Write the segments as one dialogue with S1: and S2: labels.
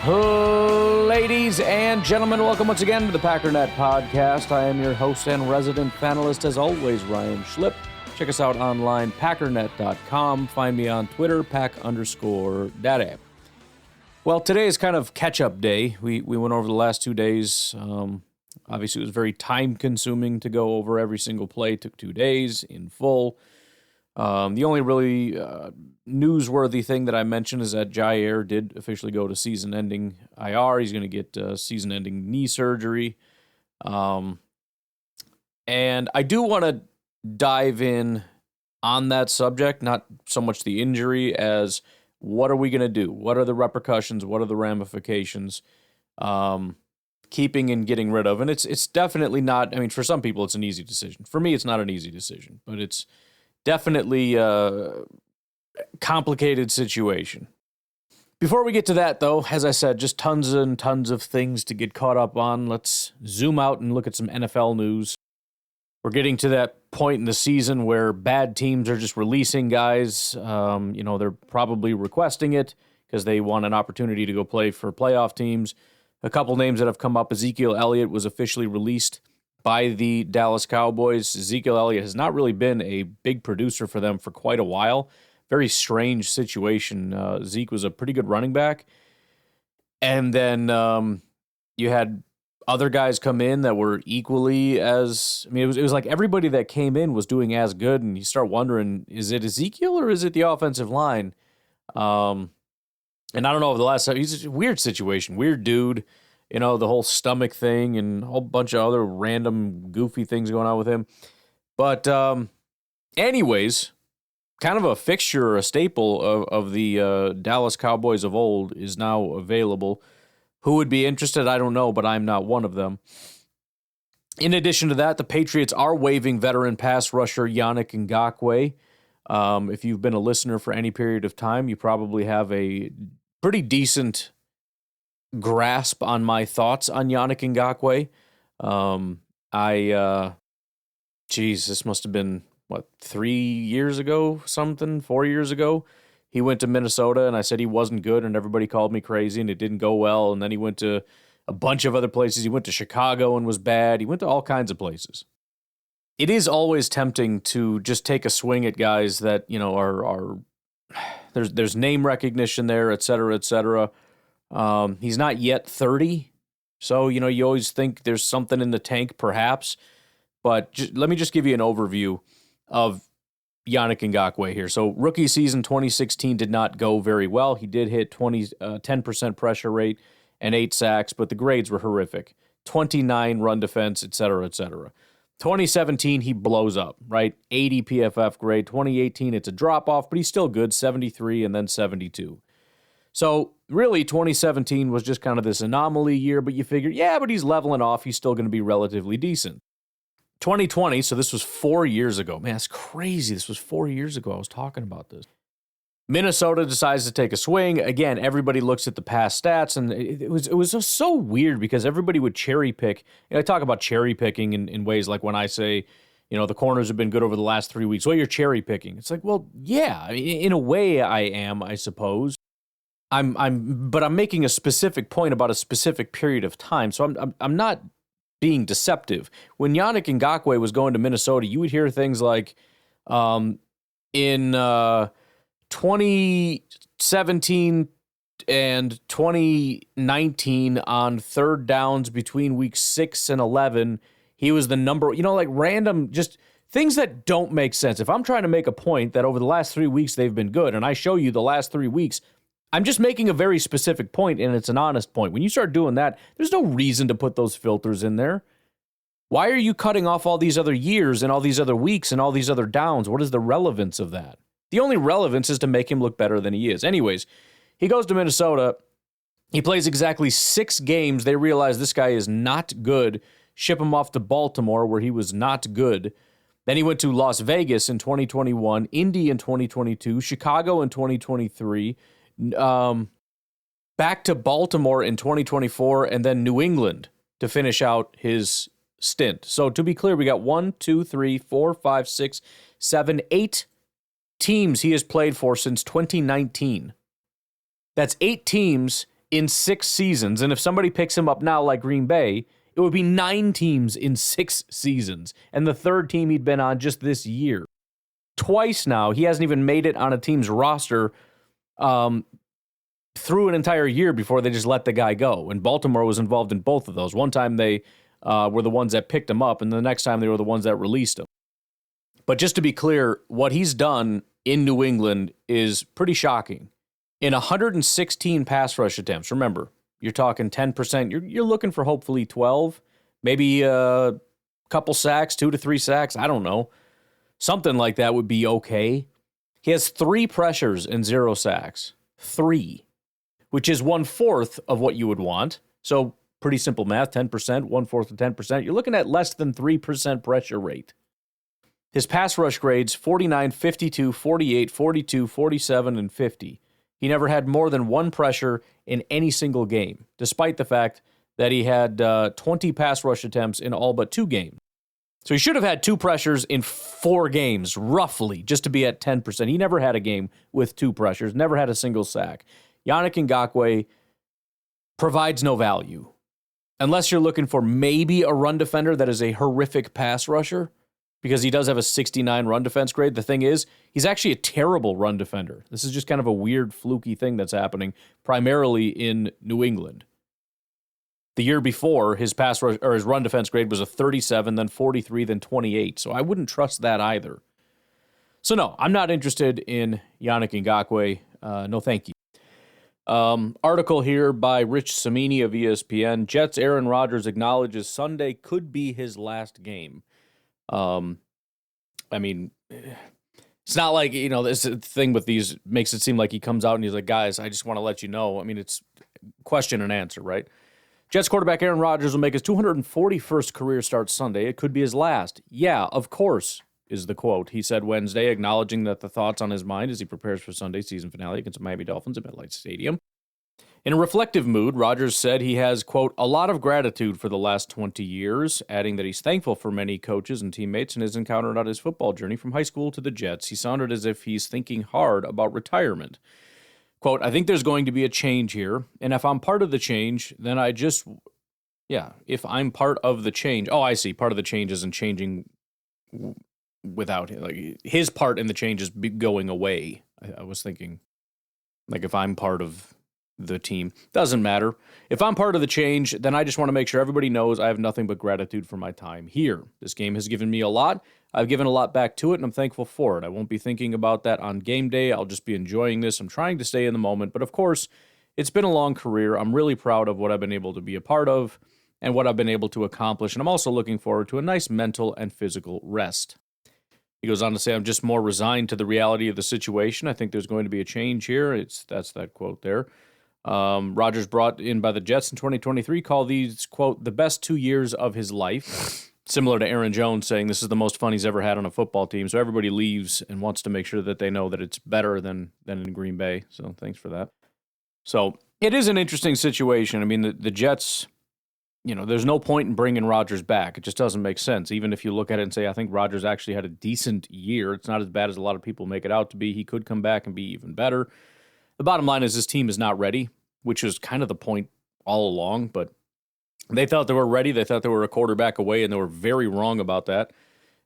S1: Ladies and gentlemen, welcome once again to the Packernet Podcast. I am your host and resident panelist, as always, Ryan Schlip. Check us out online, packernet.com. Find me on Twitter, pack_daddy. Well, today is kind of catch-up day. We went over the last 2 days. Obviously, it was very time-consuming to go over every single play. It took 2 days in full. The only really newsworthy thing that I mentioned is that Jaire did officially go to season-ending IR. He's going to get season-ending knee surgery. And I do want to dive in on that subject, not so much the injury as what are we going to do? What are the repercussions? What are the ramifications? Keeping and getting rid of. And it's definitely not, I mean, for some people it's an easy decision. For me, it's not an easy decision, but it's definitely a complicated situation. Before we get to that, though, as I said, just tons and tons of things to get caught up on. Let's zoom out and look at some NFL news. We're getting to that point in the season where bad teams are just releasing guys. They're probably requesting it because they want an opportunity to go play for playoff teams. A couple names that have come up, Ezekiel Elliott was officially released by the Dallas Cowboys. Ezekiel Elliott has not really been a big producer for them for quite a while. Very strange situation. Zeke was a pretty good running back. And then you had other guys come in that were equally as, I mean, it was like everybody that came in was doing as good, and you start wondering, is it Ezekiel or is it the offensive line? And I don't know, over the last, he's a weird situation, weird dude, the whole stomach thing and a whole bunch of other random goofy things going on with him. But anyways, kind of a fixture or a staple of the Dallas Cowboys of old is now available. Who would be interested? I don't know, but I'm not one of them. In addition to that, the Patriots are waiving veteran pass rusher Yannick Ngakoue. If you've been a listener for any period of time, you probably have a pretty decent grasp on my thoughts on Yannick Ngakoue. This must have been, 3 years ago, 4 years ago? He went to Minnesota, and I said he wasn't good, and everybody called me crazy, and it didn't go well. And then he went to a bunch of other places. He went to Chicago and was bad. He went to all kinds of places. It is always tempting to just take a swing at guys that, are there's name recognition there, et cetera, et cetera. He's not yet 30, so, you always think there's something in the tank, perhaps. But let me just give you an overview of Yannick Ngakoue here. So rookie season 2016 did not go very well. He did hit 10% pressure rate and 8 sacks, but the grades were horrific. 29 run defense, et cetera, et cetera. 2017, he blows up, right? 80 PFF grade. 2018, it's a drop-off, but he's still good, 73 and then 72. So really, 2017 was just kind of this anomaly year, but you figure, yeah, but he's leveling off. He's still going to be relatively decent. 2020, so this was 4 years ago. Man, that's crazy. This was 4 years ago I was talking about this. Minnesota decides to take a swing. Again, everybody looks at the past stats, and it was just so weird because everybody would cherry pick. I talk about cherry picking in ways like when I say, the corners have been good over the last 3 weeks. Well, you're cherry picking. It's like, well, yeah, in a way I am, I suppose. But I'm making a specific point about a specific period of time, so I'm not being deceptive. When Yannick Ngakoue was going to Minnesota, you would hear things like, in 2017 and 2019 on third downs between weeks 6 and 11, he was the number, like random, just things that don't make sense. If I'm trying to make a point that over the last 3 weeks they've been good, and I show you the last 3 weeks, I'm just making a very specific point, and it's an honest point. When you start doing that, there's no reason to put those filters in there. Why are you cutting off all these other years and all these other weeks and all these other downs? What is the relevance of that? The only relevance is to make him look better than he is. Anyways, he goes to Minnesota. He plays exactly 6 games. They realize this guy is not good. Ship him off to Baltimore, where he was not good. Then he went to Las Vegas in 2021, Indy in 2022, Chicago in 2023, back to Baltimore in 2024, and then New England to finish out his stint. So to be clear, we got 1, 2, 3, 4, 5, 6, 7, 8 teams he has played for since 2019. That's 8 teams in 6 seasons. And if somebody picks him up now like Green Bay, it would be 9 teams in 6 seasons. And the third team he'd been on just this year. Twice now, he hasn't even made it on a team's roster through an entire year before they just let the guy go. And Baltimore was involved in both of those. One time they were the ones that picked him up, and the next time they were the ones that released him. But just to be clear, what he's done in New England is pretty shocking. In 116 pass rush attempts, remember, you're talking 10%. You're looking for hopefully 12, maybe a couple sacks, 2 to 3 sacks. I don't know. Something like that would be okay. He has 3 pressures and 0 sacks. 3, which is 1/4 of what you would want. So pretty simple math, 10%, 1/4 of 10%. You're looking at less than 3% pressure rate. His pass rush grades, 49, 52, 48, 42, 47, and 50. He never had more than 1 pressure in any single game, despite the fact that he had 20 pass rush attempts in all but 2 games. So he should have had 2 pressures in 4 games, roughly, just to be at 10%. He never had a game with 2 pressures, never had a single sack. Yannick Ngakoue provides no value. Unless you're looking for maybe a run defender that is a horrific pass rusher, because he does have a 69 run defense grade. The thing is, he's actually a terrible run defender. This is just kind of a weird, fluky thing that's happening, primarily in New England. The year before, his pass rush or his run defense grade was a 37, then 43, then 28. So I wouldn't trust that either. So no, I'm not interested in Yannick Ngakoue. No, thank you. Article here by Rich Cimini of ESPN. Jets Aaron Rodgers acknowledges Sunday could be his last game. I mean, it's not like, this thing with these makes it seem like he comes out and he's like, guys, I just want to let you know. I mean, it's question and answer, right? Jets quarterback Aaron Rodgers will make his 241st career start Sunday. It could be his last. Yeah, of course, is the quote. He said Wednesday, acknowledging that the thoughts on his mind as he prepares for Sunday's season finale against the Miami Dolphins at MetLife Stadium. In a reflective mood, Rodgers said he has, quote, a lot of gratitude for the last 20 years, adding that he's thankful for many coaches and teammates in his encounter on his football journey from high school to the Jets. He sounded as if he's thinking hard about retirement. Quote, I think there's going to be a change here, and if I'm part of the change, then if I'm part of the change, I see, part of the change isn't changing without him. Like, his part in the change is going away. I was thinking, like, if I'm part of the team, doesn't matter. If I'm part of the change, then I just want to make sure everybody knows I have nothing but gratitude for my time here. This game has given me a lot. I've given a lot back to it, and I'm thankful for it. I won't be thinking about that on game day. I'll just be enjoying this. I'm trying to stay in the moment, but of course, it's been a long career. I'm really proud of what I've been able to be a part of and what I've been able to accomplish, and I'm also looking forward to a nice mental and physical rest. He goes on to say, I'm just more resigned to the reality of the situation. I think there's going to be a change here. That's that quote there. Rodgers, brought in by the Jets in 2023, called these, quote, the best 2 years of his life. Similar to Aaron Jones saying this is the most fun he's ever had on a football team. So everybody leaves and wants to make sure that they know that it's better than in Green Bay. So thanks for that. So it is an interesting situation. I mean, the Jets, there's no point in bringing Rodgers back. It just doesn't make sense. Even if you look at it and say, I think Rodgers actually had a decent year. It's not as bad as a lot of people make it out to be. He could come back and be even better. The bottom line is this team is not ready, which is kind of the point all along, but they thought they were ready. They thought they were a quarterback away, and they were very wrong about that.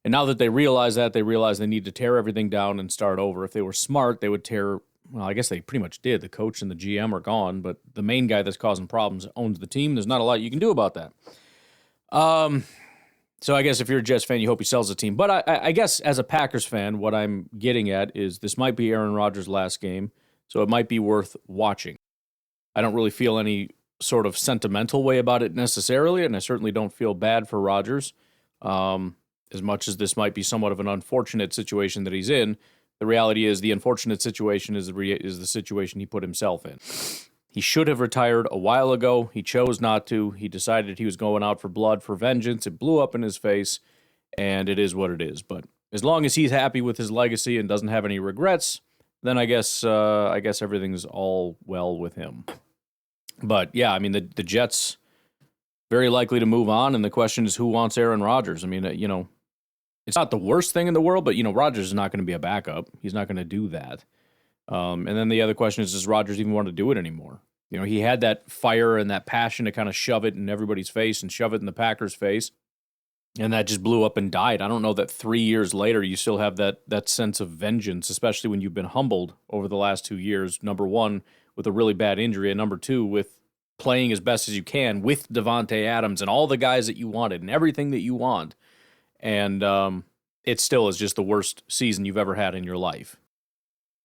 S1: And now that they realize that, they realize they need to tear everything down and start over. If they were smart, they would tear, I guess they pretty much did. The coach and the GM are gone, but the main guy that's causing problems owns the team. There's not a lot you can do about that. So I guess if you're a Jets fan, you hope he sells the team. But I guess as a Packers fan, what I'm getting at is this might be Aaron Rodgers' last game, so it might be worth watching. I don't really feel any sort of sentimental way about it necessarily, and I certainly don't feel bad for Rodgers. As much as this might be somewhat of an unfortunate situation that he's in, the reality is the unfortunate situation is the situation he put himself in. He should have retired a while ago. He chose not to. He decided he was going out for blood, for vengeance. It blew up in his face, and it is what it is. But as long as he's happy with his legacy and doesn't have any regrets, then I guess everything's all well with him. But yeah, I mean, the Jets very likely to move on, and the question is who wants Aaron Rodgers? I mean, it's not the worst thing in the world, but Rodgers is not going to be a backup. He's not going to do that. And then the other question is, does Rodgers even want to do it anymore? He had that fire and that passion to kind of shove it in everybody's face and shove it in the Packers' face. And that just blew up and died. I don't know that 3 years later you still have that sense of vengeance, especially when you've been humbled over the last 2 years. Number one, with a really bad injury, and number two, with playing as best as you can with Devontae Adams and all the guys that you wanted and everything that you want. And it still is just the worst season you've ever had in your life.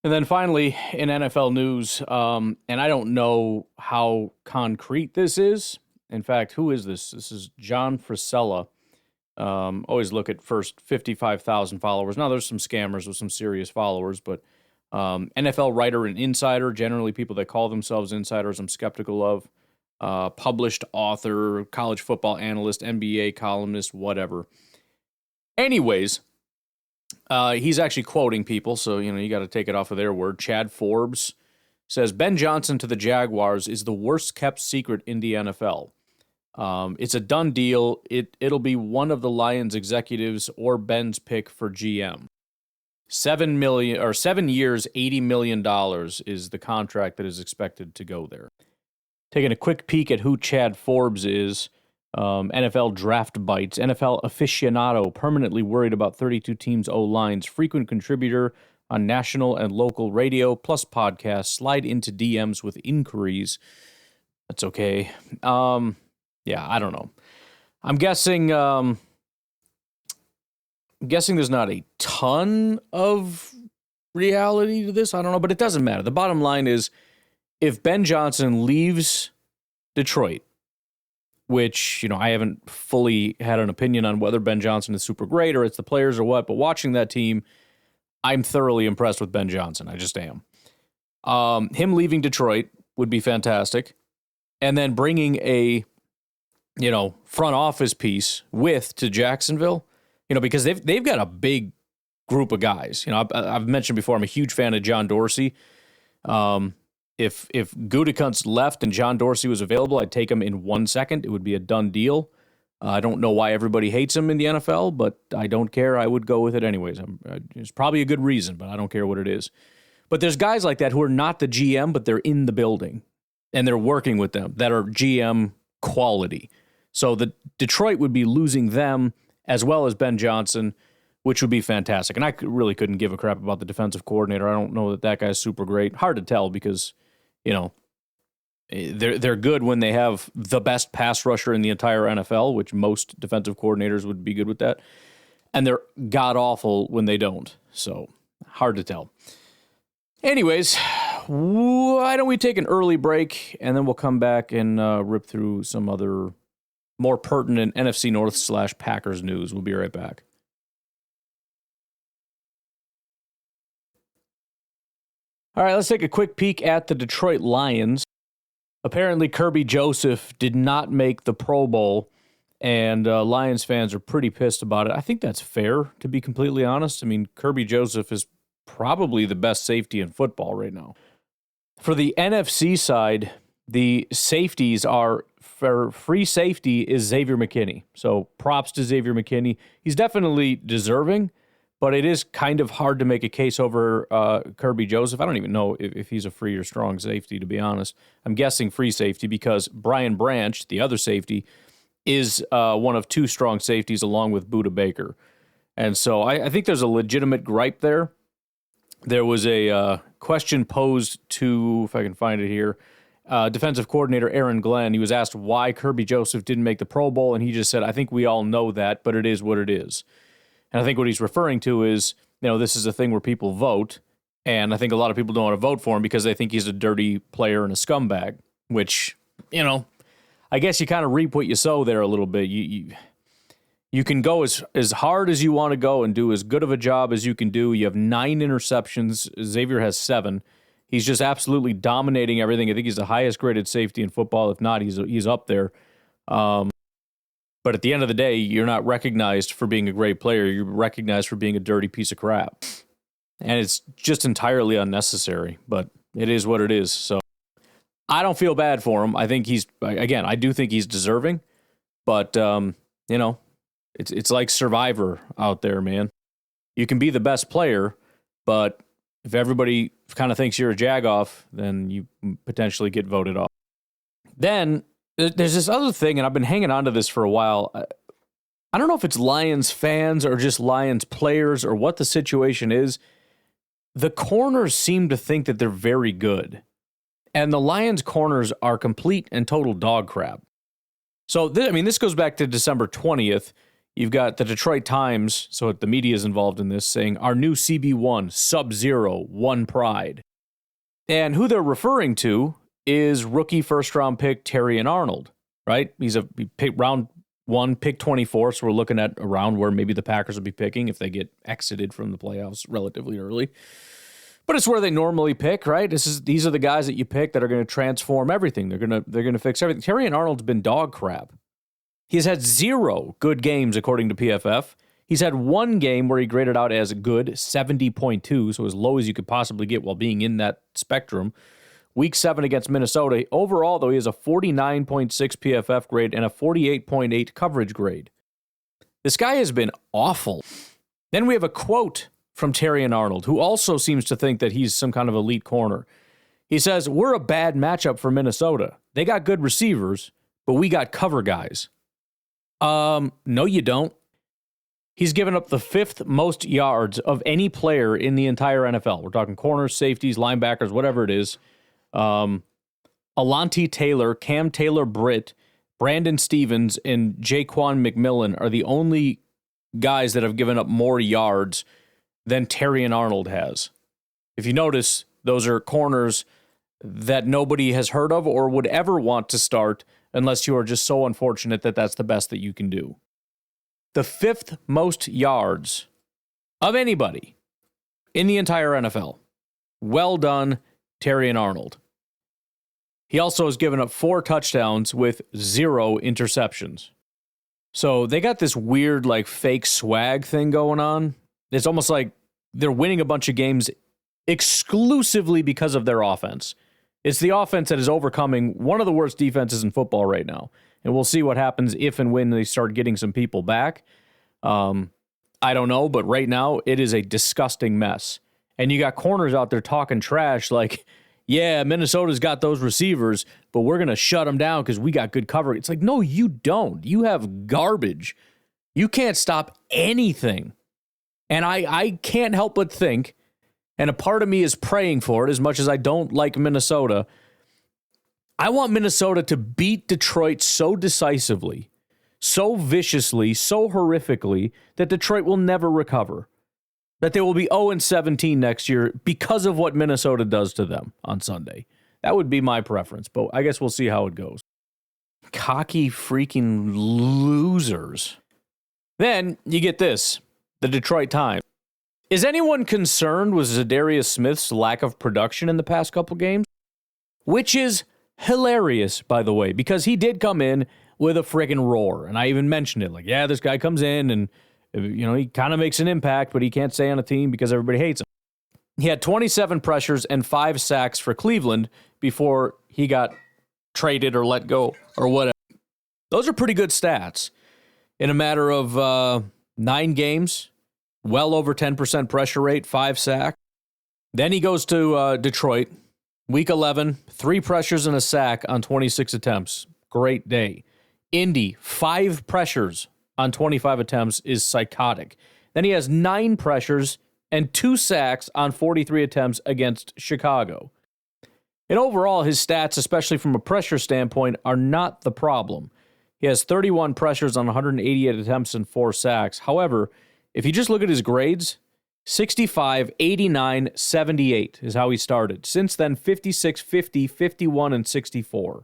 S1: And then finally, in NFL news, and I don't know how concrete this is. In fact, who is this? This is John Frisella. Always look at first 55,000 followers. Now, there's some scammers with some serious followers, but NFL writer and insider, generally people that call themselves insiders, I'm skeptical of. Published author, college football analyst, NBA columnist, whatever. Anyways, he's actually quoting people, so you got to take it off of their word. Chad Forbes says, Ben Johnson to the Jaguars is the worst kept secret in the NFL. It's a done deal. It'll be one of the Lions executives or Ben's pick for GM. 7 years, $80 million is the contract that is expected to go there. Taking a quick peek at who Chad Forbes is, NFL Draft Bites, NFL aficionado, permanently worried about 32 teams' O-lines, frequent contributor on national and local radio, plus podcasts, slide into DMs with inquiries. That's okay. Yeah, I don't know. I'm guessing there's not a ton of reality to this. I don't know, but it doesn't matter. The bottom line is, if Ben Johnson leaves Detroit, which, I haven't fully had an opinion on whether Ben Johnson is super great or it's the players or what, but watching that team, I'm thoroughly impressed with Ben Johnson. I just am. Him leaving Detroit would be fantastic. And then bringing a, front office piece to Jacksonville, because they've got a big group of guys. I've mentioned before, I'm a huge fan of John Dorsey. If Gutekunst left and John Dorsey was available, I'd take him in 1 second. It would be a done deal. I don't know why everybody hates him in the NFL, but I don't care. I would go with it anyways. There's probably a good reason, but I don't care what it is. But there's guys like that who are not the GM, but they're in the building, and they're working with them that are GM quality. So the Detroit would be losing them as well as Ben Johnson, which would be fantastic. And I really couldn't give a crap about the defensive coordinator. I don't know that guy's super great. Hard to tell because, they're good when they have the best pass rusher in the entire NFL, which most defensive coordinators would be good with that. And they're god-awful when they don't. So, hard to tell. Anyways, why don't we take an early break, and then we'll come back and rip through some other more pertinent NFC North / Packers news. We'll be right back. All right, let's take a quick peek at the Detroit Lions. Apparently, Kirby Joseph did not make the Pro Bowl, and Lions fans are pretty pissed about it. I think that's fair, to be completely honest. I mean, Kirby Joseph is probably the best safety in football right now. For the NFC side, the safeties are, for free safety is Xavier McKinney. So props to Xavier McKinney. He's definitely deserving, but it is kind of hard to make a case over Kirby Joseph. I don't even know if he's a free or strong safety, to be honest. I'm guessing free safety because Brian Branch, the other safety, is one of two strong safeties along with Budda Baker. And so I think there's a legitimate gripe there. There was a question posed to, if I can find it here, defensive coordinator Aaron Glenn. He was asked why Kirby Joseph didn't make the Pro Bowl, and he just said, I think we all know that, but it is what it is. And I think what he's referring to is, this is a thing where people vote, and I think a lot of people don't want to vote for him because they think he's a dirty player and a scumbag, which, I guess you kind of reap what you sow there a little bit. You can go as hard as you want to go and do as good of a job as you can do. You have 9 interceptions. Xavier has 7. He's just absolutely dominating everything. I think he's the highest graded safety in football. If not, he's up there. But at the end of the day, you're not recognized for being a great player. You're recognized for being a dirty piece of crap. And it's just entirely unnecessary, but it is what it is. So I don't feel bad for him. I think I do think he's deserving, but, it's like Survivor out there, man. You can be the best player, but if everybody kind of thinks you're a jagoff, then you potentially get voted off. Then there's this other thing, and I've been hanging on to this for a while. I don't know if it's Lions fans or just Lions players or what the situation is. The corners seem to think that they're very good. And the Lions corners are complete and total dog crap. So, this goes back to December 20th. You've got the Detroit Times, so the media is involved in this, saying, our new CB1, Sub-Zero, one pride. And who they're referring to is rookie first-round pick Terrion Arnold, right? He picked round 1, pick 24, so we're looking at a round where maybe the Packers will be picking if they get exited from the playoffs relatively early. But it's where they normally pick, right? These are the guys that you pick that are going to transform everything. They're going to fix everything. Terrion Arnold's been dog crap. He's had 0 good games according to PFF. He's had 1 game where he graded out as good, 70.2, so as low as you could possibly get while being in that spectrum. Week 7 against Minnesota. Overall, though, he has a 49.6 PFF grade and a 48.8 coverage grade. This guy has been awful. Then we have a quote from Terrion Arnold, who also seems to think that he's some kind of elite corner. He says, we're a bad matchup for Minnesota. They got good receivers, but we got cover guys. No, you don't. He's given up the 5th most yards of any player in the entire NFL. We're talking corners, safeties, linebackers, whatever it is. Alontae Taylor, Cam Taylor-Britt, Brandon Stevens, and Jaquan McMillan are the only guys that have given up more yards than Terrion Arnold has. If you notice, those are corners that nobody has heard of or would ever want to start unless you are just so unfortunate that that's the best that you can do. The 5th most yards of anybody in the entire NFL. Well done, Terrion Arnold. He also has given up 4 touchdowns with 0 interceptions. So they got this weird, fake swag thing going on. It's almost like they're winning a bunch of games exclusively because of their offense. It's the offense that is overcoming one of the worst defenses in football right now. And we'll see what happens if and when they start getting some people back. I don't know, but right now it is a disgusting mess. And you got corners out there talking trash like, yeah, Minnesota's got those receivers, but we're going to shut them down because we got good coverage. It's like, no, you don't. You have garbage. You can't stop anything. And I can't help but think, and a part of me is praying for it as much as I don't like Minnesota, I want Minnesota to beat Detroit so decisively, so viciously, so horrifically, that Detroit will never recover. That they will be 0-17 next year because of what Minnesota does to them on Sunday. That would be my preference, but I guess we'll see how it goes. Cocky freaking losers. Then you get this. The Detroit Times. Is anyone concerned with Zadarius Smith's lack of production in the past couple games? Which is hilarious, by the way, because he did come in with a friggin' roar. And I even mentioned it. This guy comes in and, he kind of makes an impact, but he can't stay on a team because everybody hates him. He had 27 pressures and 5 sacks for Cleveland before he got traded or let go or whatever. Those are pretty good stats. In a matter of 9 games, well over 10% pressure rate, 5 sacks. Then he goes to Detroit, week 11, 3 pressures and a sack on 26 attempts. Great day. Indy, 5 pressures on 25 attempts is psychotic. Then he has 9 pressures and 2 sacks on 43 attempts against Chicago. And overall, his stats, especially from a pressure standpoint, are not the problem. He has 31 pressures on 188 attempts and 4 sacks. However, if you just look at his grades, 65, 89, 78 is how he started. Since then, 56, 50, 51, and 64.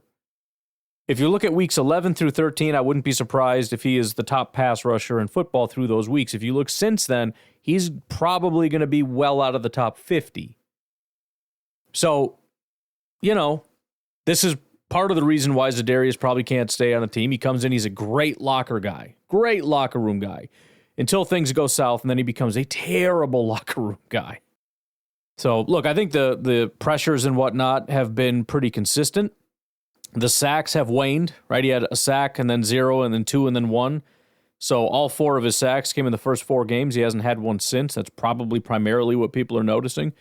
S1: If you look at weeks 11 through 13, I wouldn't be surprised if he is the top pass rusher in football through those weeks. If you look since then, he's probably going to be well out of the top 50. So, this is part of the reason why Zadarius probably can't stay on a team. He comes in, he's a great locker guy, great locker room guy, until things go south, and then he becomes a terrible locker room guy. So, look, I think the pressures and whatnot have been pretty consistent. The sacks have waned, right? He had a sack and then 0 and then 2 and then 1. So all 4 of his sacks came in the first 4 games. He hasn't had one since. That's probably primarily what people are noticing.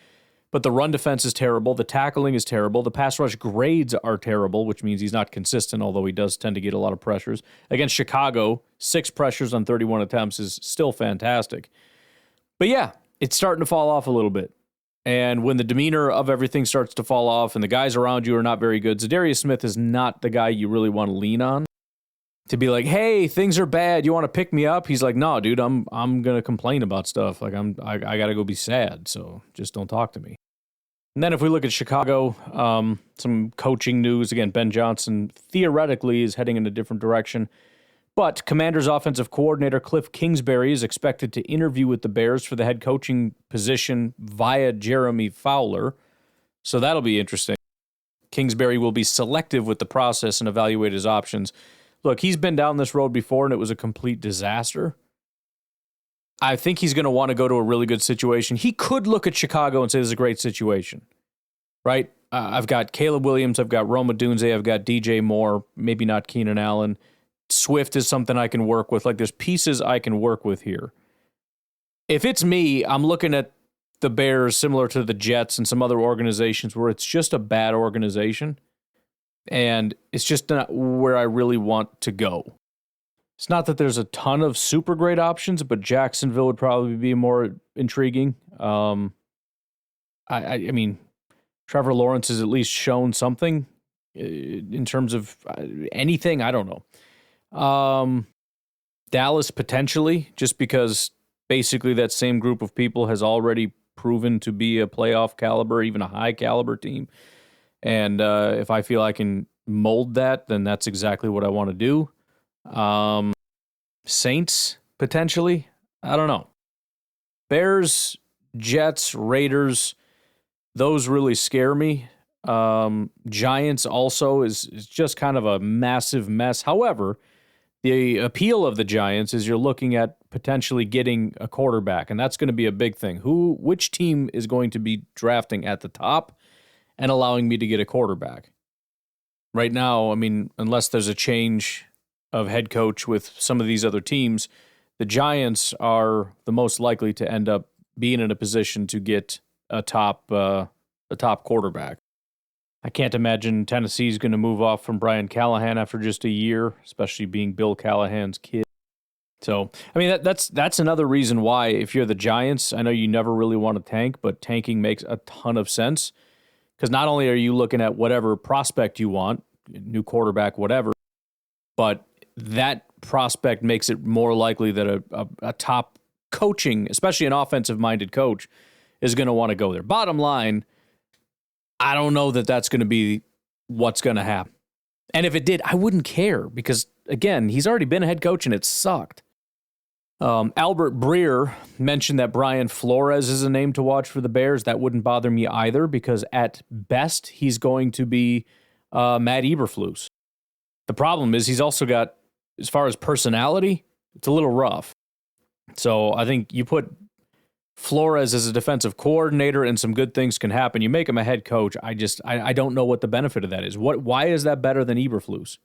S1: But the run defense is terrible. The tackling is terrible. The pass rush grades are terrible, which means he's not consistent, although he does tend to get a lot of pressures. Against Chicago, 6 pressures on 31 attempts is still fantastic. But yeah, it's starting to fall off a little bit. And when the demeanor of everything starts to fall off and the guys around you are not very good, Zadarius Smith is not the guy you really want to lean on. To be like, hey, things are bad. You want to pick me up? He's like, no, dude, I'm gonna complain about stuff. Like I gotta go be sad. So just don't talk to me. And then if we look at Chicago, some coaching news again. Ben Johnson theoretically is heading in a different direction, but Commanders' offensive coordinator Cliff Kingsbury is expected to interview with the Bears for the head coaching position via Jeremy Fowler. So that'll be interesting. Kingsbury will be selective with the process and evaluate his options. Look, he's been down this road before, and it was a complete disaster. I think he's going to want to go to a really good situation. He could look at Chicago and say this is a great situation, right? I've got Caleb Williams, I've got Roma Dunze, I've got DJ Moore, maybe not Keenan Allen. Swift is something I can work with. Like, there's pieces I can work with here. If it's me, I'm looking at the Bears similar to the Jets and some other organizations where it's just a bad organization. And it's just not where I really want to go. It's not that there's a ton of super great options, but Jacksonville would probably be more intriguing. I mean, Trevor Lawrence has at least shown something in terms of anything. I don't know. Dallas potentially, just because basically that same group of people has already proven to be a playoff caliber, even a high caliber team. And if I feel I can mold that, then that's exactly what I want to do. Saints, potentially. I don't know. Bears, Jets, Raiders, those really scare me. Giants also is just kind of a massive mess. However, the appeal of the Giants is you're looking at potentially getting a quarterback, and that's going to be a big thing. Which team is going to be drafting at the top and allowing me to get a quarterback? Right now, I mean, unless there's a change of head coach with some of these other teams, the Giants are the most likely to end up being in a position to get a top quarterback. I can't imagine Tennessee's going to move off from Brian Callahan after just a year, especially being Bill Callahan's kid. So, I mean, that's another reason why, if you're the Giants, I know you never really want to tank, but tanking makes a ton of sense. Because not only are you looking at whatever prospect you want, new quarterback, whatever, but that prospect makes it more likely that a top coaching, especially an offensive-minded coach, is going to want to go there. Bottom line, I don't know that that's going to be what's going to happen. And if it did, I wouldn't care because, again, he's already been a head coach and it sucked. Albert Breer mentioned that Brian Flores is a name to watch for the Bears. That wouldn't bother me either because at best he's going to be Matt Eberflus. The problem is he's also got, as far as personality, it's a little rough. So I think you put Flores as a defensive coordinator and some good things can happen. You make him a head coach. I don't know what the benefit of that is. Why is that better than Eberflus?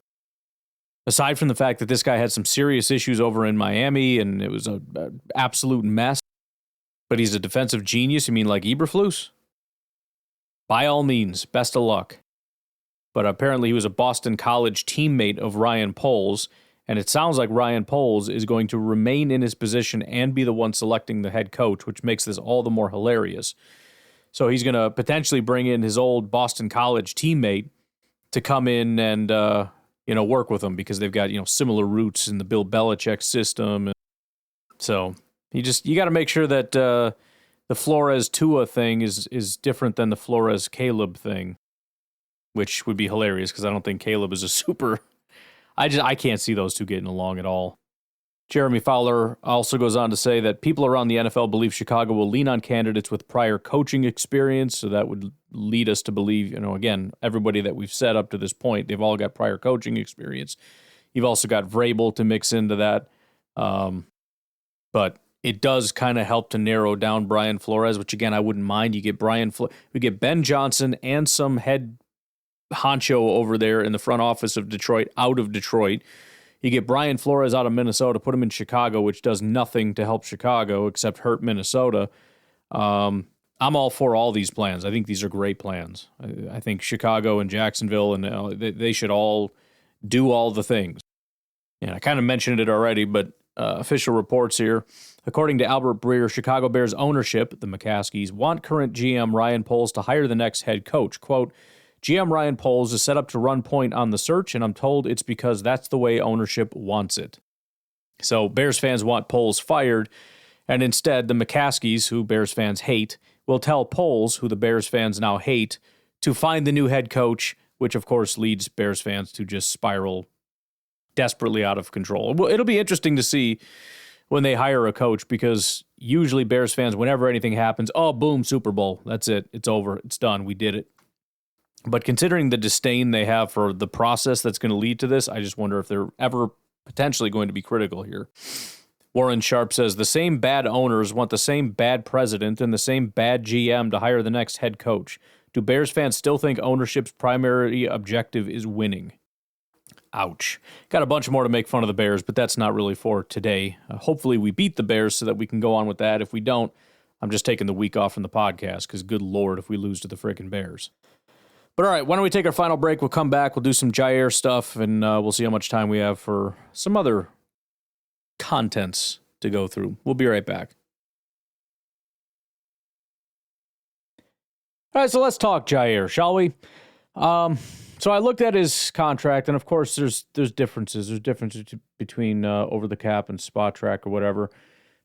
S1: Aside from the fact that this guy had some serious issues over in Miami and it was an absolute mess, but he's a defensive genius. You mean like Eberflus? By all means, best of luck. But apparently he was a Boston College teammate of Ryan Poles, and it sounds like Ryan Poles is going to remain in his position and be the one selecting the head coach, which makes this all the more hilarious. So he's going to potentially bring in his old Boston College teammate to come in and work with him because they've got similar roots in the Bill Belichick system. And so you got to make sure that the Flores Tua thing is different than the Flores Caleb thing, which would be hilarious because I don't think Caleb is a super. I can't see those two getting along at all. Jeremy Fowler also goes on to say that people around the NFL believe Chicago will lean on candidates with prior coaching experience. So that would lead us to believe, again, everybody that we've said up to this point, they've all got prior coaching experience. You've also got Vrabel to mix into that. But it does kind of help to narrow down Brian Flores, which again, I wouldn't mind. You get we get Ben Johnson and some head honcho over there in the front office of Detroit out of Detroit. You get Brian Flores out of Minnesota, put him in Chicago, which does nothing to help Chicago except hurt Minnesota. I I'm all for all these plans. I think these are great plans. I think Chicago and Jacksonville, and they should all do all the things. And I kind of mentioned it already, but official reports here. According to Albert Breer, Chicago Bears ownership, the McCaskies, want current GM Ryan Poles to hire the next head coach. Quote, GM Ryan Poles is set up to run point on the search, and I'm told it's because that's the way ownership wants it. So Bears fans want Poles fired, and instead the McCaskies, who Bears fans hate, will tell Poles, who the Bears fans now hate, to find the new head coach, which of course leads Bears fans to just spiral desperately out of control. Well, it'll be interesting to see when they hire a coach, because usually Bears fans, whenever anything happens, oh, boom, Super Bowl. That's it. It's over. It's done. We did it. But considering the disdain they have for the process that's going to lead to this, I just wonder if they're ever potentially going to be critical here. Warren Sharp says the same bad owners want the same bad president and the same bad GM to hire the next head coach. Do Bears fans still think ownership's primary objective is winning? Ouch. Got a bunch more to make fun of the Bears, but that's not really for today. Hopefully we beat the Bears so that we can go on with that. If we don't, I'm just taking the week off from the podcast because good Lord if we lose to the freaking Bears. But all right, why don't we take our final break? We'll come back. We'll do some Jaire stuff, and we'll see how much time we have for some other contents to go through. We'll be right back. All right, so let's talk Jaire, shall we? So I looked at his contract, and of course there's differences. There's differences between over the cap and spot track or whatever.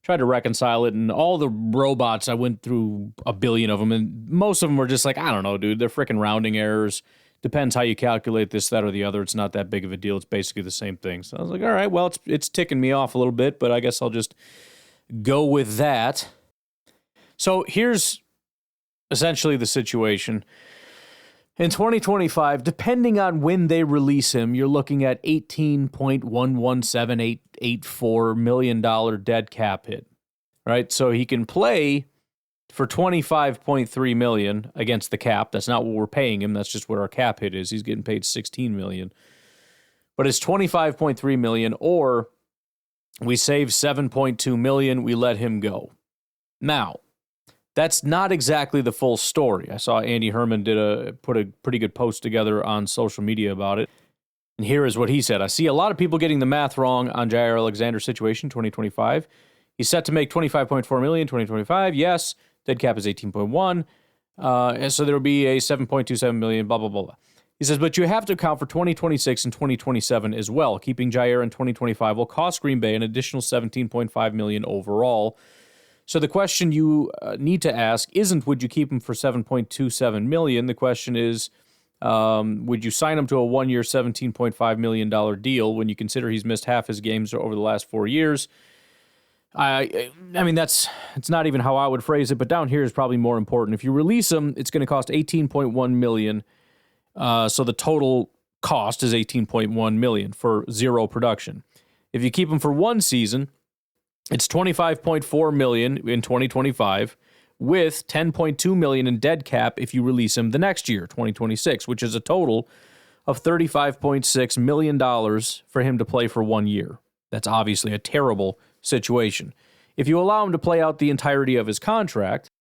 S1: Tried to reconcile it, and all the robots, I went through a billion of them, and most of them were just like, I don't know, dude, they're freaking rounding errors. Depends how you calculate this, that, or the other. It's not that big of a deal. It's basically the same thing. So I was like, all right, well, it's ticking me off a little bit, but I guess I'll just go with that. So here's essentially the situation. In 2025, depending on when they release him, you're looking at $18.117884 million dead cap hit, right? So he can play for $25.3 million against the cap. That's not what we're paying him. That's just what our cap hit is. He's getting paid $16 million. But it's $25.3 million, or we save $7.2 million, we let him go. Now, that's not exactly the full story. I saw Andy Herman put a pretty good post together on social media about it. And here is what he said. I see a lot of people getting the math wrong on Jaire Alexander's situation, 2025. He's set to make $25.4 million, 2025. Yes, dead cap is 18.1. And so there will be a $7.27 million, blah, blah, blah, blah. He says, but you have to account for 2026 and 2027 as well. Keeping Jaire in 2025 will cost Green Bay an additional $17.5 million overall. So the question you need to ask isn't, would you keep him for $7.27 million? The question is, would you sign him to a one-year $17.5 million deal when you consider he's missed half his games over the last 4 years? I mean, it's not even how I would phrase it, but down here is probably more important. If you release him, it's going to cost $18.1 million. So the total cost is $18.1 million for zero production. If you keep him for one season, it's $25.4 million in 2025 with $10.2 million in dead cap if you release him the next year, 2026, which is a total of $35.6 million for him to play for 1 year. That's obviously a terrible situation. If you allow him to play out the entirety of his contract,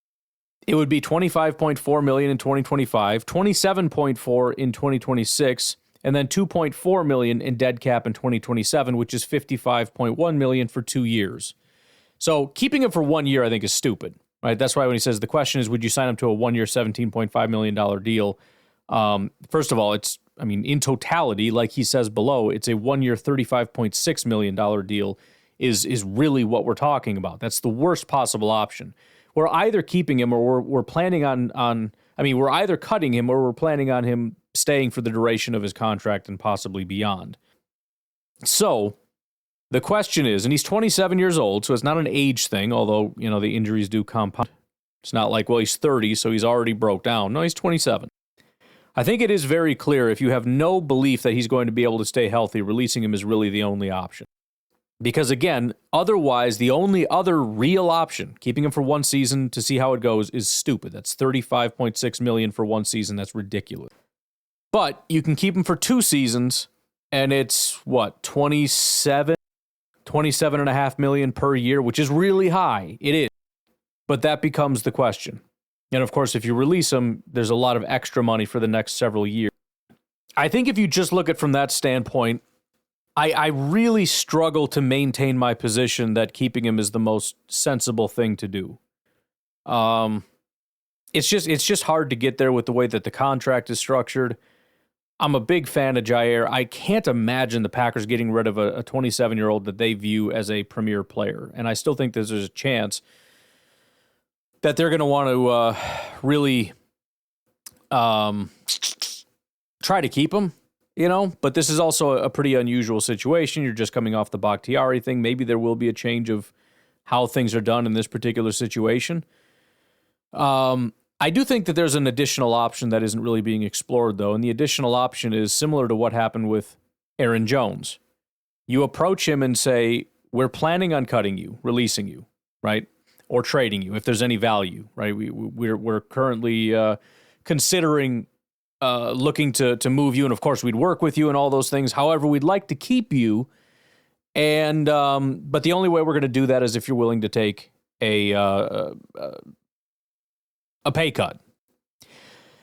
S1: it would be $25.4 million in 2025, $27.4 in 2026, and then $2.4 million in dead cap in 2027, which is $55.1 million for 2 years. So keeping him for 1 year, I think, is stupid, right? That's why when he says the question is, would you sign him to a 1 year, $17.5 million deal? First of all, in totality, like he says below, it's a 1 year, $35.6 million deal is really what we're talking about. That's the worst possible option. We're either keeping him or we're planning we're either cutting him or we're planning on him staying for the duration of his contract and possibly beyond. So the question is, and he's 27 years old, so it's not an age thing, although, the injuries do compound. It's not like, well, he's 30, so he's already broke down. No, he's 27. I think it is very clear if you have no belief that he's going to be able to stay healthy, releasing him is really the only option. Because again, otherwise, the only other real option, keeping him for one season to see how it goes, is stupid. That's $35.6 million for one season. That's ridiculous. But you can keep him for 2 seasons, and it's, $27.5 million per year, which is really high. It is. But that becomes the question. And of course, if you release him, there's a lot of extra money for the next several years. I think if you just look at it from that standpoint, I really struggle to maintain my position that keeping him is the most sensible thing to do. It's just hard to get there with the way that the contract is structured. I'm a big fan of Jaire. I can't imagine the Packers getting rid of a 27-year-old that they view as a premier player. And I still think there's a chance that they're going to want to really try to keep him, But this is also a pretty unusual situation. You're just coming off the Bakhtiari thing. Maybe there will be a change of how things are done in this particular situation. I do think that there's an additional option that isn't really being explored, though, and the additional option is similar to what happened with Aaron Jones. You approach him and say, we're planning on cutting you, releasing you, right? Or trading you if there's any value, right? We're currently considering looking to move you, and of course we'd work with you and all those things. However, we'd like to keep you, and but the only way we're going to do that is if you're willing to take a pay cut.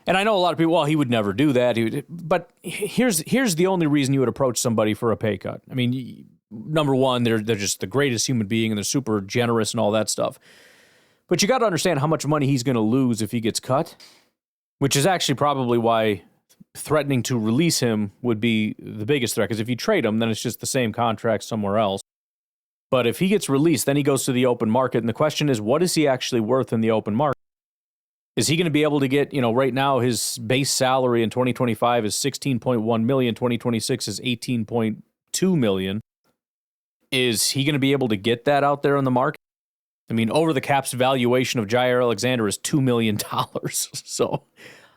S1: And I know a lot of people, well, he would never do that. But here's the only reason you would approach somebody for a pay cut. I mean, number one, they're just the greatest human being, and they're super generous and all that stuff. But you got to understand how much money he's going to lose if he gets cut, which is actually probably why threatening to release him would be the biggest threat. Because if you trade him, then it's just the same contract somewhere else. But if he gets released, then he goes to the open market. And the question is, what is he actually worth in the open market? Is he going to be able to get, right now his base salary in 2025 is $16.1 million, 2026 is $18.2 million. Is he going to be able to get that out there on the market? I mean, over the cap's valuation of Jaire Alexander is $2 million. So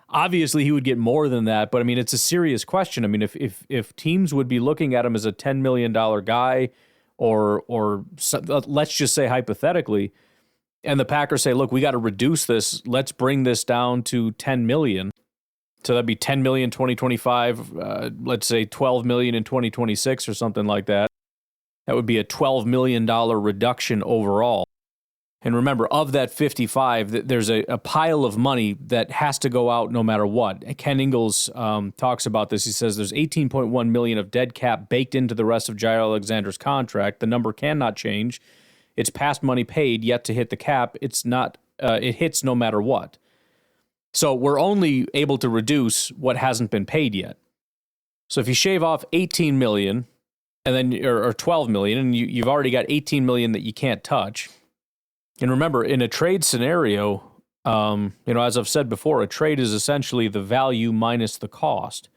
S1: obviously he would get more than that, but I mean, it's a serious question. I mean, if teams would be looking at him as a $10 million guy, or let's just say hypothetically, and the Packers say, look, we got to reduce this. Let's bring this down to $10 million. So that'd be $10 million in 2025, let's say $12 million in 2026 or something like that. That would be a $12 million reduction overall. And remember, of that 55, there's a pile of money that has to go out no matter what. Ken Ingalls talks about this. He says there's $18.1 million of dead cap baked into the rest of Jaire Alexander's contract. The number cannot change. It's past money paid yet to hit the cap. It's not. It hits no matter what. So we're only able to reduce what hasn't been paid yet. So if you shave off $18 million, and then or $12 million, and you've already got $18 million that you can't touch. And remember, in a trade scenario, as I've said before, a trade is essentially the value minus the cost.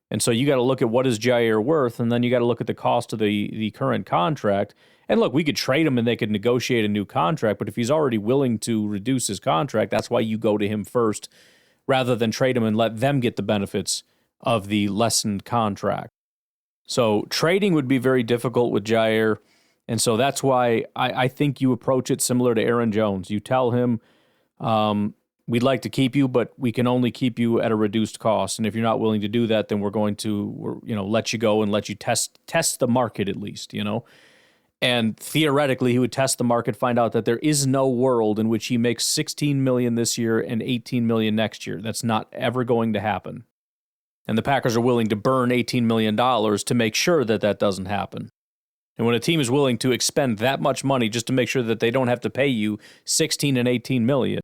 S1: And so you got to look at what is Jaire worth, and then you got to look at the cost of the current contract. And look, we could trade him and they could negotiate a new contract, but if he's already willing to reduce his contract, that's why you go to him first rather than trade him and let them get the benefits of the lessened contract. So trading would be very difficult with Jaire, and so that's why I think you approach it similar to Aaron Jones. You tell him, we'd like to keep you, but we can only keep you at a reduced cost, and if you're not willing to do that, then we're going to let you go and let you test the market at least, And theoretically, he would test the market, find out that there is no world in which he makes $16 million this year and $18 million next year. That's not ever going to happen. And the Packers are willing to burn $18 million to make sure that that doesn't happen. And when a team is willing to expend that much money just to make sure that they don't have to pay you $16 and $18 million,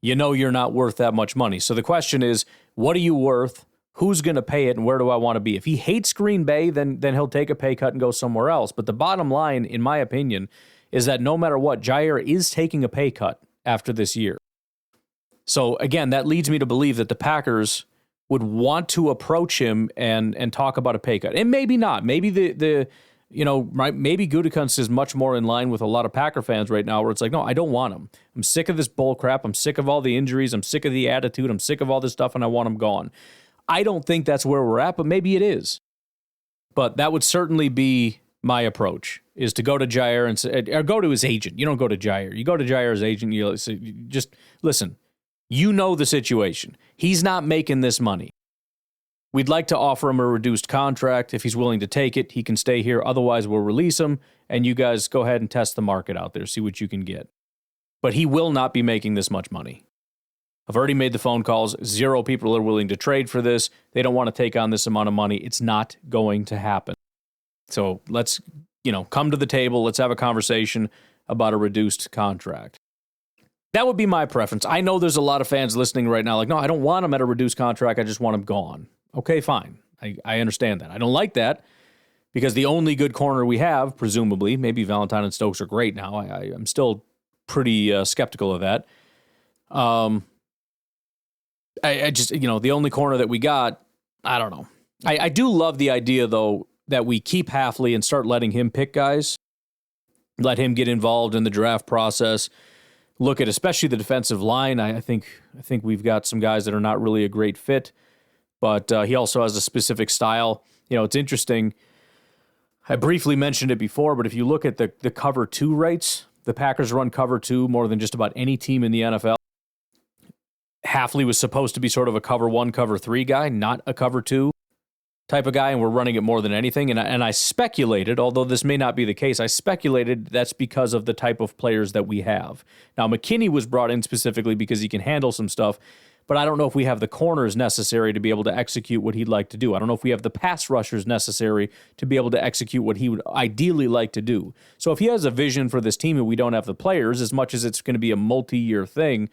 S1: you're not worth that much money. So the question is, what are you worth? Who's going to pay it, and where do I want to be? If he hates Green Bay, then he'll take a pay cut and go somewhere else. But the bottom line, in my opinion, is that no matter what, Jaire is taking a pay cut after this year. So again, that leads me to believe that the Packers would want to approach him and talk about a pay cut. And maybe not. Maybe maybe Gutekunst is much more in line with a lot of Packer fans right now, where it's like, no, I don't want him. I'm sick of this bull crap. I'm sick of all the injuries. I'm sick of the attitude. I'm sick of all this stuff, and I want him gone. I don't think that's where we're at, but maybe it is. But that would certainly be my approach, is to go to Jaire and say, or go to his agent. You don't go to Jaire. You go to Jaire's agent. You say, just listen. You know the situation. He's not making this money. We'd like to offer him a reduced contract. If he's willing to take it, he can stay here. Otherwise, we'll release him, and you guys go ahead and test the market out there, see what you can get. But he will not be making this much money. I've already made the phone calls. 0 people are willing to trade for this. They don't want to take on this amount of money. It's not going to happen. So let's, come to the table. Let's have a conversation about a reduced contract. That would be my preference. I know there's a lot of fans listening right now like, no, I don't want him at a reduced contract. I just want him gone. Okay, fine. I understand that. I don't like that because the only good corner we have, presumably, maybe Valentine and Stokes are great now. I'm still pretty skeptical of that. I just, the only corner that we got, I don't know. I do love the idea, though, that we keep Hafley and start letting him pick guys, let him get involved in the draft process, look at especially the defensive line. I think we've got some guys that are not really a great fit, but he also has a specific style. It's interesting. I briefly mentioned it before, but if you look at the cover 2 rates, the Packers run cover 2 more than just about any team in the NFL. Hafley was supposed to be sort of a cover 1, cover 3 guy, not a cover 2 type of guy, and we're running it more than anything. And I speculated, although this may not be the case, I speculated that's because of the type of players that we have. Now, McKinney was brought in specifically because he can handle some stuff, but I don't know if we have the corners necessary to be able to execute what he'd like to do. I don't know if we have the pass rushers necessary to be able to execute what he would ideally like to do. So if he has a vision for this team and we don't have the players, as much as it's going to be a multi-year thing,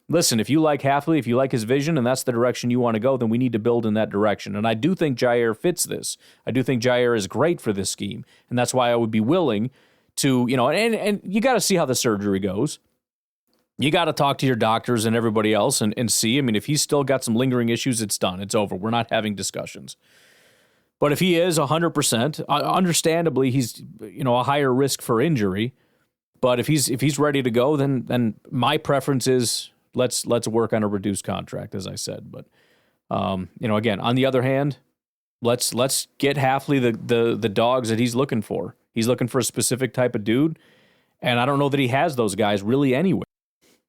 S1: listen, if you like Hafley, if you like his vision and that's the direction you want to go, then we need to build in that direction. And I do think Jaire fits this. I do think Jaire is great for this scheme. And that's why I would be willing to, and you got to see how the surgery goes. You got to talk to your doctors and everybody else and see. I mean, if he's still got some lingering issues, it's done. It's over. We're not having discussions. But if he is 100%, understandably, he's, a higher risk for injury. But if he's ready to go, then my preference is let's work on a reduced contract, as I said. But again, on the other hand, let's get Hafley the dogs that he's looking for. He's looking for a specific type of dude, and I don't know that he has those guys really anyway.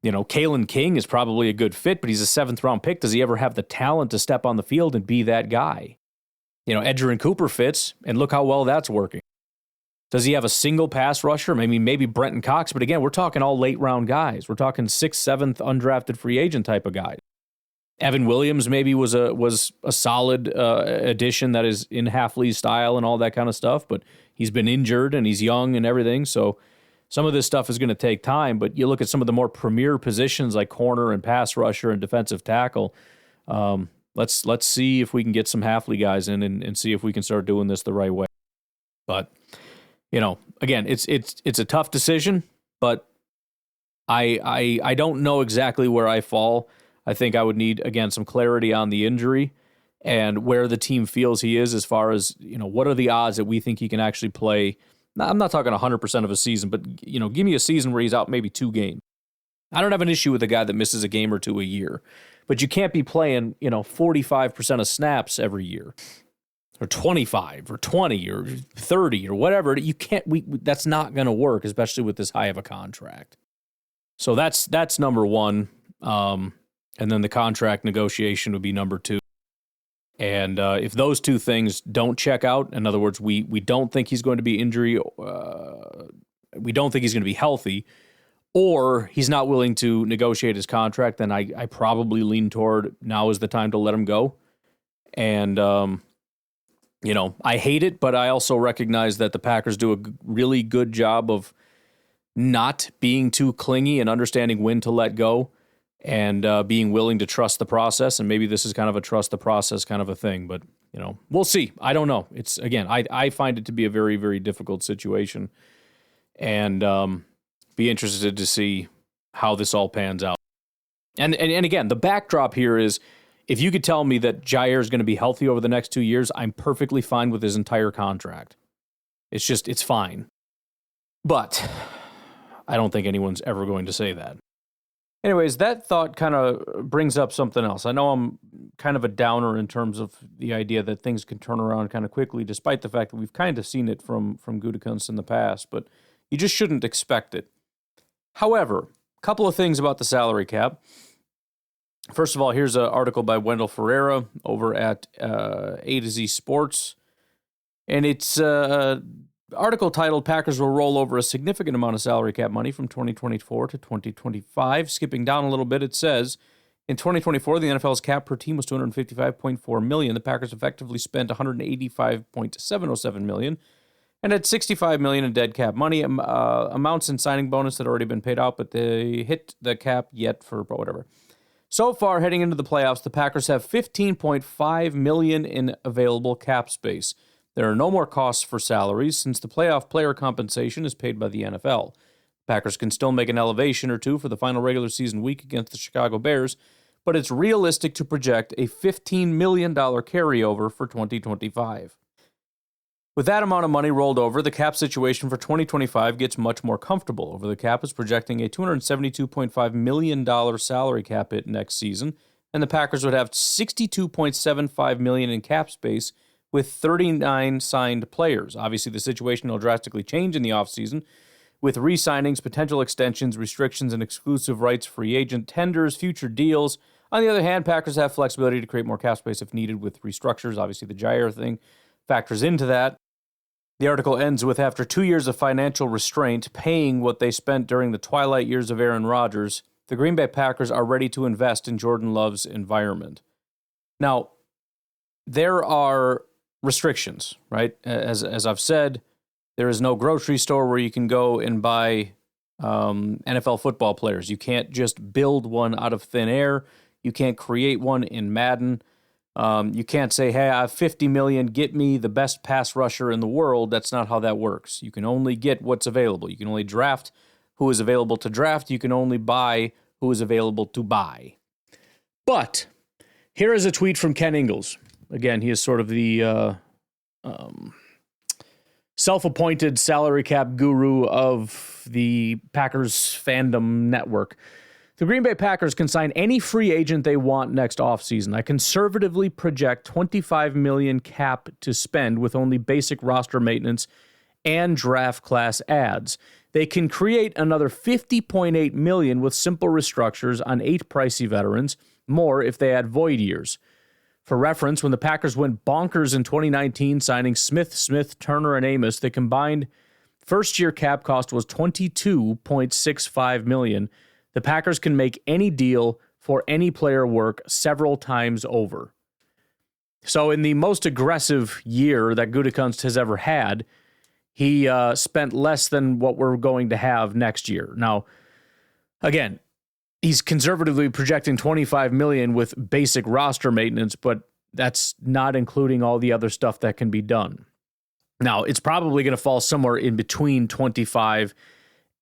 S1: Kalen King is probably a good fit, but he's a 7th-round pick. Does he ever have the talent to step on the field and be that guy? Edgerrin Cooper fits, and look how well that's working. Does he have a single pass rusher? Maybe Brenton Cox, but again, we're talking all late-round guys. We're talking 6th, 7th undrafted free agent type of guys. Evan Williams maybe was a solid addition that is in Hafley's style and all that kind of stuff, but he's been injured and he's young and everything, so some of this stuff is going to take time, but you look at some of the more premier positions like corner and pass rusher and defensive tackle. Let's see if we can get some Hafley guys in and see if we can start doing this the right way. But again, it's a tough decision, but I don't know exactly where I fall. I think I would need, again, some clarity on the injury and where the team feels he is as far as, what are the odds that we think he can actually play. Now, I'm not talking 100% of a season, but, give me a season where he's out maybe 2 games. I don't have an issue with a guy that misses a game or 2 a year, but you can't be playing, 45% of snaps every year. Or 25 or 20 or 30 or whatever. You can't, that's not going to work, especially with this high of a contract. So that's number 1. And then the contract negotiation would be number 2. And if those 2 things don't check out, in other words, we don't think he's going to be we don't think he's going to be healthy, or he's not willing to negotiate his contract, then I probably lean toward now is the time to let him go. And, I hate it, but I also recognize that the Packers do a really good job of not being too clingy and understanding when to let go and being willing to trust the process. And maybe this is kind of a trust the process kind of a thing, but, we'll see. I don't know. It's, again, I find it to be a very, very difficult situation and be interested to see how this all pans out. And again, the backdrop here is, if you could tell me that Jaire is going to be healthy over the next 2 years, I'm perfectly fine with his entire contract. It's fine. But I don't think anyone's ever going to say that. Anyways, that thought kind of brings up something else. I know I'm kind of a downer in terms of the idea that things can turn around kind of quickly, despite the fact that we've kind of seen it from Gutekunst in the past, but you just shouldn't expect it. However, a couple of things about the salary cap. First of all, here's an article by Wendell Ferreira over at A to Z Sports. And it's an article titled, Packers will roll over a significant amount of salary cap money from 2024 to 2025. Skipping down a little bit, it says, In 2024, the NFL's cap per team was $255.4 million. The Packers effectively spent $185.707 million and had $65 million in dead cap money, amounts in signing bonus that had already been paid out, but they hit the cap yet for whatever. So far, heading into the playoffs, the Packers have $15.5 million in available cap space. There are no more costs for salaries since the playoff player compensation is paid by the NFL. Packers can still make an elevation or two for the final regular season week against the Chicago Bears, but it's realistic to project a $15 million carryover for 2025. With that amount of money rolled over, the cap situation for 2025 gets much more comfortable. Over the cap is projecting a $272.5 million salary cap hit next season, and the Packers would have $62.75 million in cap space with 39 signed players. Obviously, the situation will drastically change in the offseason, with re-signings, potential extensions, restrictions, and exclusive rights, free agent tenders, future deals. On the other hand, Packers have flexibility to create more cap space if needed with restructures. Obviously, the Jaire thing factors into that. The article ends with, after 2 years of financial restraint, paying what they spent during the twilight years of Aaron Rodgers, the Green Bay Packers are ready to invest in Jordan Love's environment. Now, there are restrictions, right? As I've said, there is no grocery store where you can go and buy NFL football players. You can't just build one out of thin air. You can't create one in Madden. You can't say, hey, I have $50 million, get me the best pass rusher in the world. That's not how that works. You can only get what's available. You can only draft who is available to draft. You can only buy who is available to buy. But here is a tweet from Ken Ingalls. Again, he is sort of the self-appointed salary cap guru of the Packers fandom network. The Green Bay Packers can sign any free agent they want next offseason. I conservatively project $25 million cap to spend with only basic roster maintenance and draft class adds. They can create another $50.8 million with simple restructures on 8 pricey veterans, more if they add void years. For reference, when the Packers went bonkers in 2019 signing Smith, Turner, and Amos, the combined first-year cap cost was $22.65 million. The Packers can make any deal for any player work several times over. So in the most aggressive year that Gutekunst has ever had, he spent less than what we're going to have next year. Now, again, he's conservatively projecting $25 million with basic roster maintenance, but that's not including all the other stuff that can be done. Now, it's probably going to fall somewhere in between 25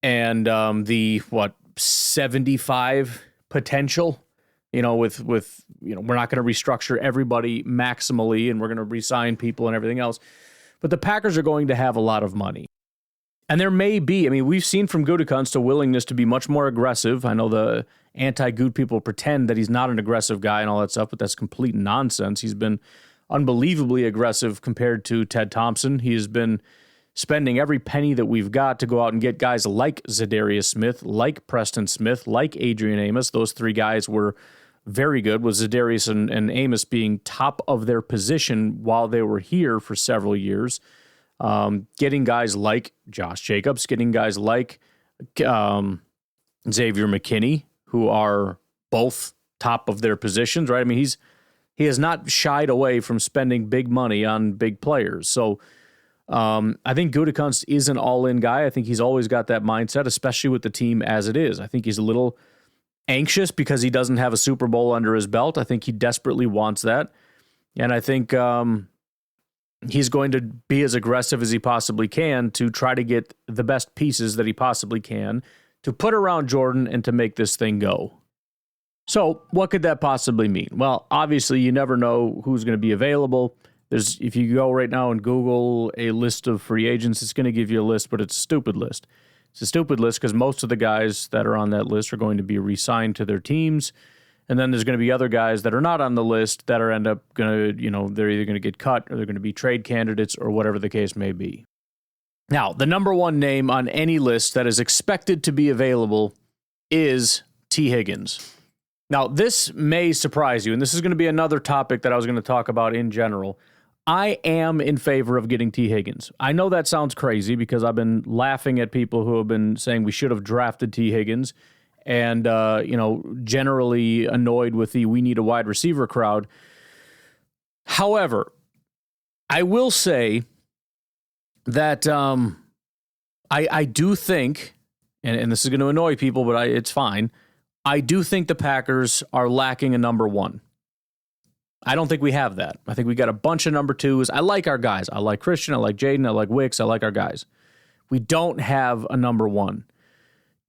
S1: and the 75 potential. With we're not going to restructure everybody maximally, and we're going to re-sign people and everything else. But the Packers are going to have a lot of money. And there may be, we've seen from Gutekunst a willingness to be much more aggressive. I know the anti-Gut people pretend that he's not an aggressive guy and all that stuff, but that's complete nonsense. He's been unbelievably aggressive compared to Ted Thompson. He has been spending every penny that we've got to go out and get guys like Zadarius Smith, like Preston Smith, like Adrian Amos. Those 3 guys were very good, with Zadarius and Amos being top of their position while they were here for several years. Getting guys like Josh Jacobs, getting guys like Xavier McKinney, who are both top of their positions, right? He has not shied away from spending big money on big players. So I think Gutekunst is an all-in guy. I think he's always got that mindset, especially with the team as it is. I think he's a little anxious because he doesn't have a Super Bowl under his belt. I think he desperately wants that. And I think he's going to be as aggressive as he possibly can to try to get the best pieces that he possibly can to put around Jordan and to make this thing go. So what could that possibly mean? Well, obviously you never know who's going to be available. If you go right now and Google a list of free agents, it's going to give you a list, but it's a stupid list. It's a stupid list because most of the guys that are on that list are going to be re-signed to their teams. And then there's going to be other guys that are not on the list that are end up going to, they're either going to get cut or they're going to be trade candidates or whatever the case may be. Now, the number one name on any list that is expected to be available is Tee Higgins. Now, this may surprise you, and this is going to be another topic that I was going to talk about in general. I am in favor of getting Tee Higgins. I know that sounds crazy because I've been laughing at people who have been saying we should have drafted Tee Higgins. and, generally annoyed with the we need a wide receiver crowd. However, I will say that I do think, and this is going to annoy people, but it's fine, I do think the Packers are lacking a number one. I don't think we have that. I think we got a bunch of number twos. I like our guys. I like Christian. I like Jaden. I like Wicks. I like our guys. We don't have a number one.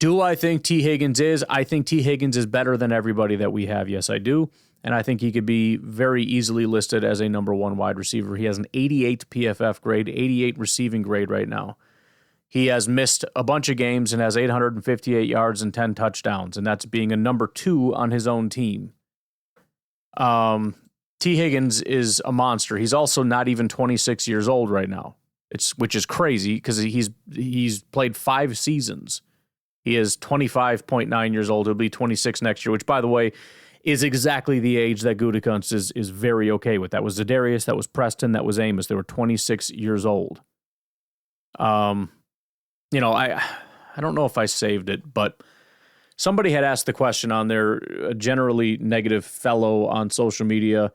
S1: Do I think Tee Higgins is? I think Tee Higgins is better than everybody that we have. Yes, I do. And I think he could be very easily listed as a number one wide receiver. He has an 88 PFF grade, 88 receiving grade right now. He has missed a bunch of games and has 858 yards and 10 touchdowns, and that's being a number two on his own team. Tee Higgins is a monster. He's also not even 26 years old right now, which is crazy because he's played 5 seasons. He is 25.9 years old. He'll be 26 next year, which, by the way, is exactly the age that Gutekunst is very okay with. That was Za'Darius, that was Preston, that was Amos. They were 26 years old. I don't know if I saved it, but somebody had asked the question on their generally negative fellow on social media,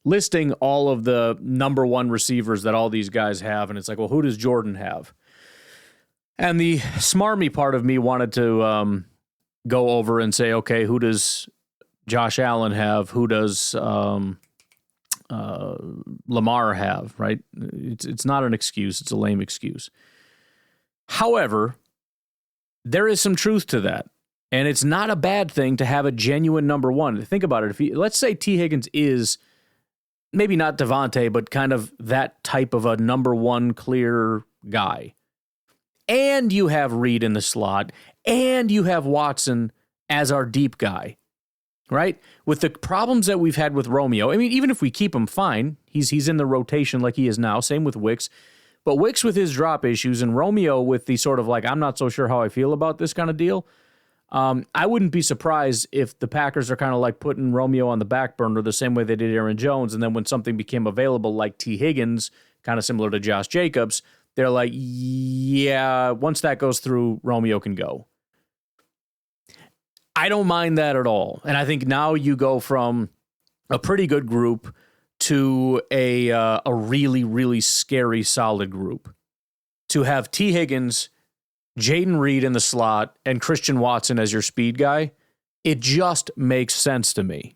S1: listing all of the number one receivers that all these guys have. And it's like, well, who does Jordan have? And the smarmy part of me wanted to go over and say, okay, who does Josh Allen have? Who does Lamar have, right? It's not an excuse. It's a lame excuse. However, there is some truth to that. And it's not a bad thing to have a genuine number one. Think about it. Let's say Tee Higgins is maybe not Devontae, but kind of that type of a number one clear guy. And you have Reed in the slot, and you have Watson as our deep guy, right? With the problems that we've had with Romeo, I mean, even if we keep him fine, he's in the rotation like he is now. Same with Wicks. But Wicks with his drop issues and Romeo with the sort of like, I'm not so sure how I feel about this kind of deal. I wouldn't be surprised if the Packers are kind of like putting Romeo on the back burner the same way they did Aaron Jones. And then when something became available like Tee Higgins, kind of similar to Josh Jacobs, they're like, yeah, once that goes through, Romeo can go. I don't mind that at all. And I think now you go from a pretty good group to a really, really scary, solid group. To have Tee Higgins, Jaden Reed in the slot, and Christian Watson as your speed guy, it just makes sense to me.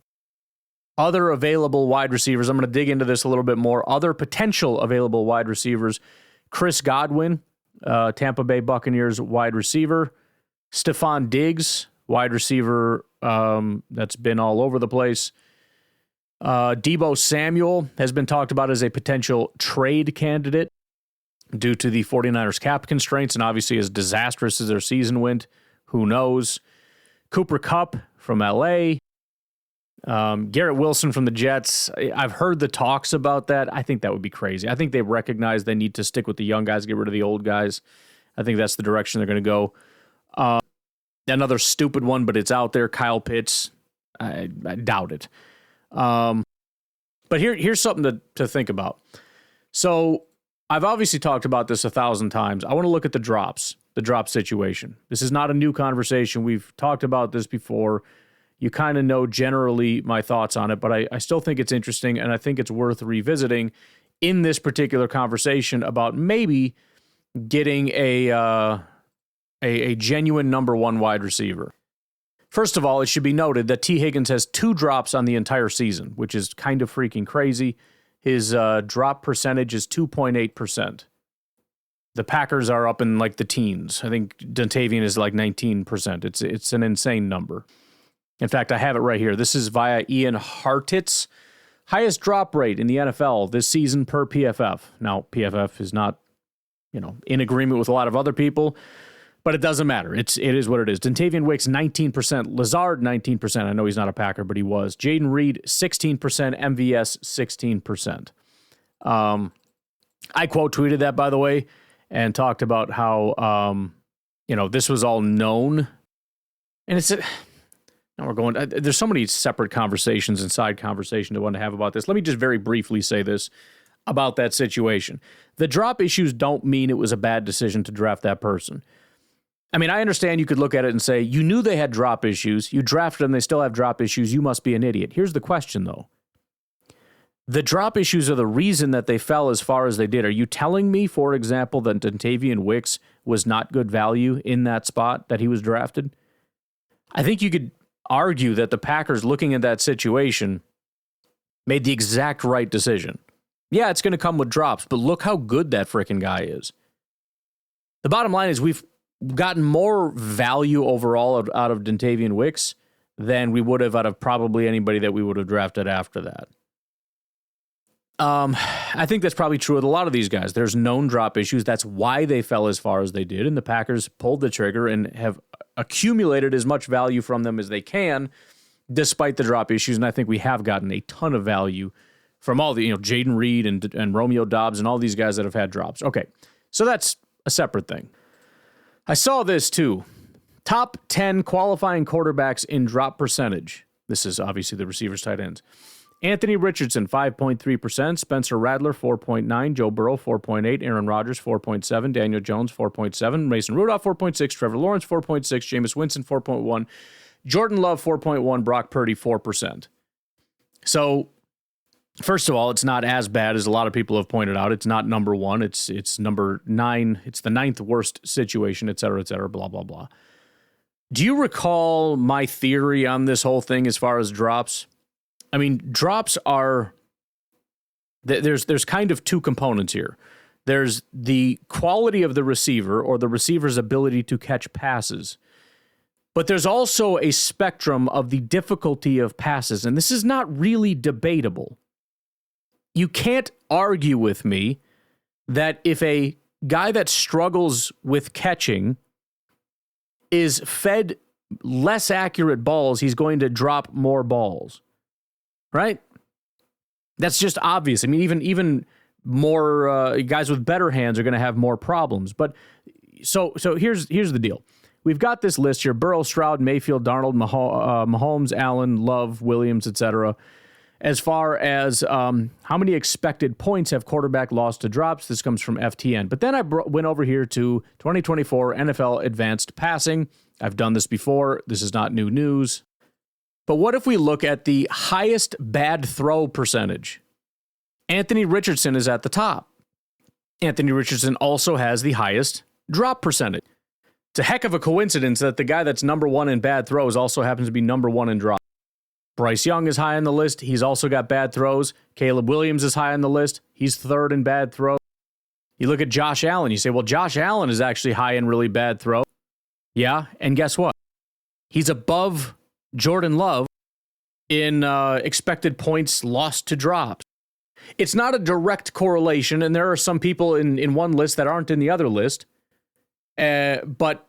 S1: Other available wide receivers, I'm going to dig into this a little bit more. Other potential available wide receivers, Chris Godwin, Tampa Bay Buccaneers wide receiver. Stephon Diggs, wide receiver that's been all over the place. Deebo Samuel has been talked about as a potential trade candidate due to the 49ers cap constraints, and obviously as disastrous as their season went, who knows. Cooper Kupp from LA. Garrett Wilson from the Jets. I've heard the talks about that. I think that would be crazy. I think they recognize they need to stick with the young guys, get rid of the old guys. I think that's the direction they're going to go. Another stupid one, but it's out there, Kyle Pitts. I doubt it. But here's something to think about. So I've obviously talked about this 1,000 times. I want to look at the drop situation. This is not a new conversation. We've talked about this before. You kind of know generally my thoughts on it, but I still think it's interesting, and I think it's worth revisiting in this particular conversation about maybe getting a genuine number one wide receiver. First of all, it should be noted that Tee Higgins has 2 drops on the entire season, which is kind of freaking crazy. His drop percentage is 2.8%. The Packers are up in like the teens. I think Dontavian is like 19%. It's an insane number. In fact, I have it right here. This is via Ian Hartitz. Highest drop rate in the NFL this season per PFF. Now, PFF is not, in agreement with a lot of other people, but it doesn't matter. It is what it is. Dontavian Wicks, 19%. Lazard, 19%. I know he's not a Packer, but he was. Jaden Reed, 16%. MVS, 16%. I quote tweeted that, by the way, and talked about how, this was all known. And it's... Now we're going... There's so many separate conversations and side conversations I want to have about this. Let me just very briefly say this about that situation. The drop issues don't mean it was a bad decision to draft that person. I mean, I understand you could look at it and say, you knew they had drop issues. You drafted them. They still have drop issues. You must be an idiot. Here's the question, though. The drop issues are the reason that they fell as far as they did. Are you telling me, for example, that Dontavian Wicks was not good value in that spot that he was drafted? I think you could argue that the Packers, looking at that situation, made the exact right decision. Yeah, it's going to come with drops, but look how good that freaking guy is. The bottom line is we've gotten more value overall out of Dontavian Wicks than we would have out of probably anybody that we would have drafted after that. I think that's probably true with a lot of these guys. There's known drop issues. That's why they fell as far as they did, and the Packers pulled the trigger and have accumulated as much value from them as they can, despite the drop issues. And I think we have gotten a ton of value from all the, Jaden Reed and Romeo Doubs and all these guys that have had drops. Okay, so that's a separate thing. I saw this too. Top 10 qualifying quarterbacks in drop percentage. This is obviously the receivers, tight ends. Anthony Richardson, 5.3%. Spencer Rattler, 4.9%. Joe Burrow, 4.8%. Aaron Rodgers, 4.7%. Daniel Jones, 4.7%. Mason Rudolph, 4.6%. Trevor Lawrence, 4.6%. Jameis Winston, 4.1%. Jordan Love, 4.1%. Brock Purdy, 4%. So, first of all, it's not as bad as a lot of people have pointed out. It's not number one. It's number 9. It's the 9th worst situation, et cetera, blah, blah, blah. Do you recall my theory on this whole thing as far as drops? I mean, drops are, there's kind of two components here. There's the quality of the receiver or the receiver's ability to catch passes. But there's also a spectrum of the difficulty of passes, and this is not really debatable. You can't argue with me that if a guy that struggles with catching is fed less accurate balls, he's going to drop more balls. Right? That's just obvious. I mean, even more guys with better hands are going to have more problems. But so here's the deal. We've got this list here: Burrow, Stroud, Mayfield, Darnold, Mahomes, Allen, Love, Williams, etc. As far as how many expected points have quarterback lost to drops, this comes from FTN. But then I went over here to 2024 NFL Advanced Passing. I've done this before. This is not new news. But what if we look at the highest bad throw percentage? Anthony Richardson is at the top. Anthony Richardson also has the highest drop percentage. It's a heck of a coincidence that the guy that's number 1 in bad throws also happens to be number 1 in drop. Bryce Young is high on the list. He's also got bad throws. Caleb Williams is high on the list. He's 3rd in bad throws. You look at Josh Allen. You say, well, Josh Allen is actually high in really bad throws. Yeah, and guess what? He's above Jordan Love in expected points lost to drops. It's not a direct correlation, and there are some people in one list that aren't in the other list. But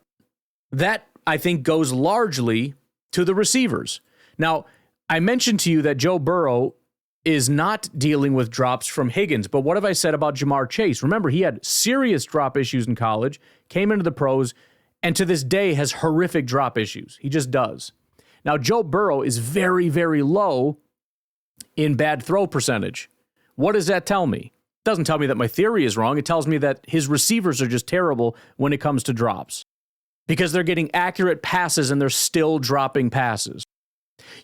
S1: that, I think, goes largely to the receivers. Now, I mentioned to you that Joe Burrow is not dealing with drops from Higgins, but what have I said about Jamar Chase? Remember, he had serious drop issues in college, came into the pros, and to this day has horrific drop issues. He just does. Now, Joe Burrow is very, very low in bad throw percentage. What does that tell me? It doesn't tell me that my theory is wrong. It tells me that his receivers are just terrible when it comes to drops because they're getting accurate passes and they're still dropping passes.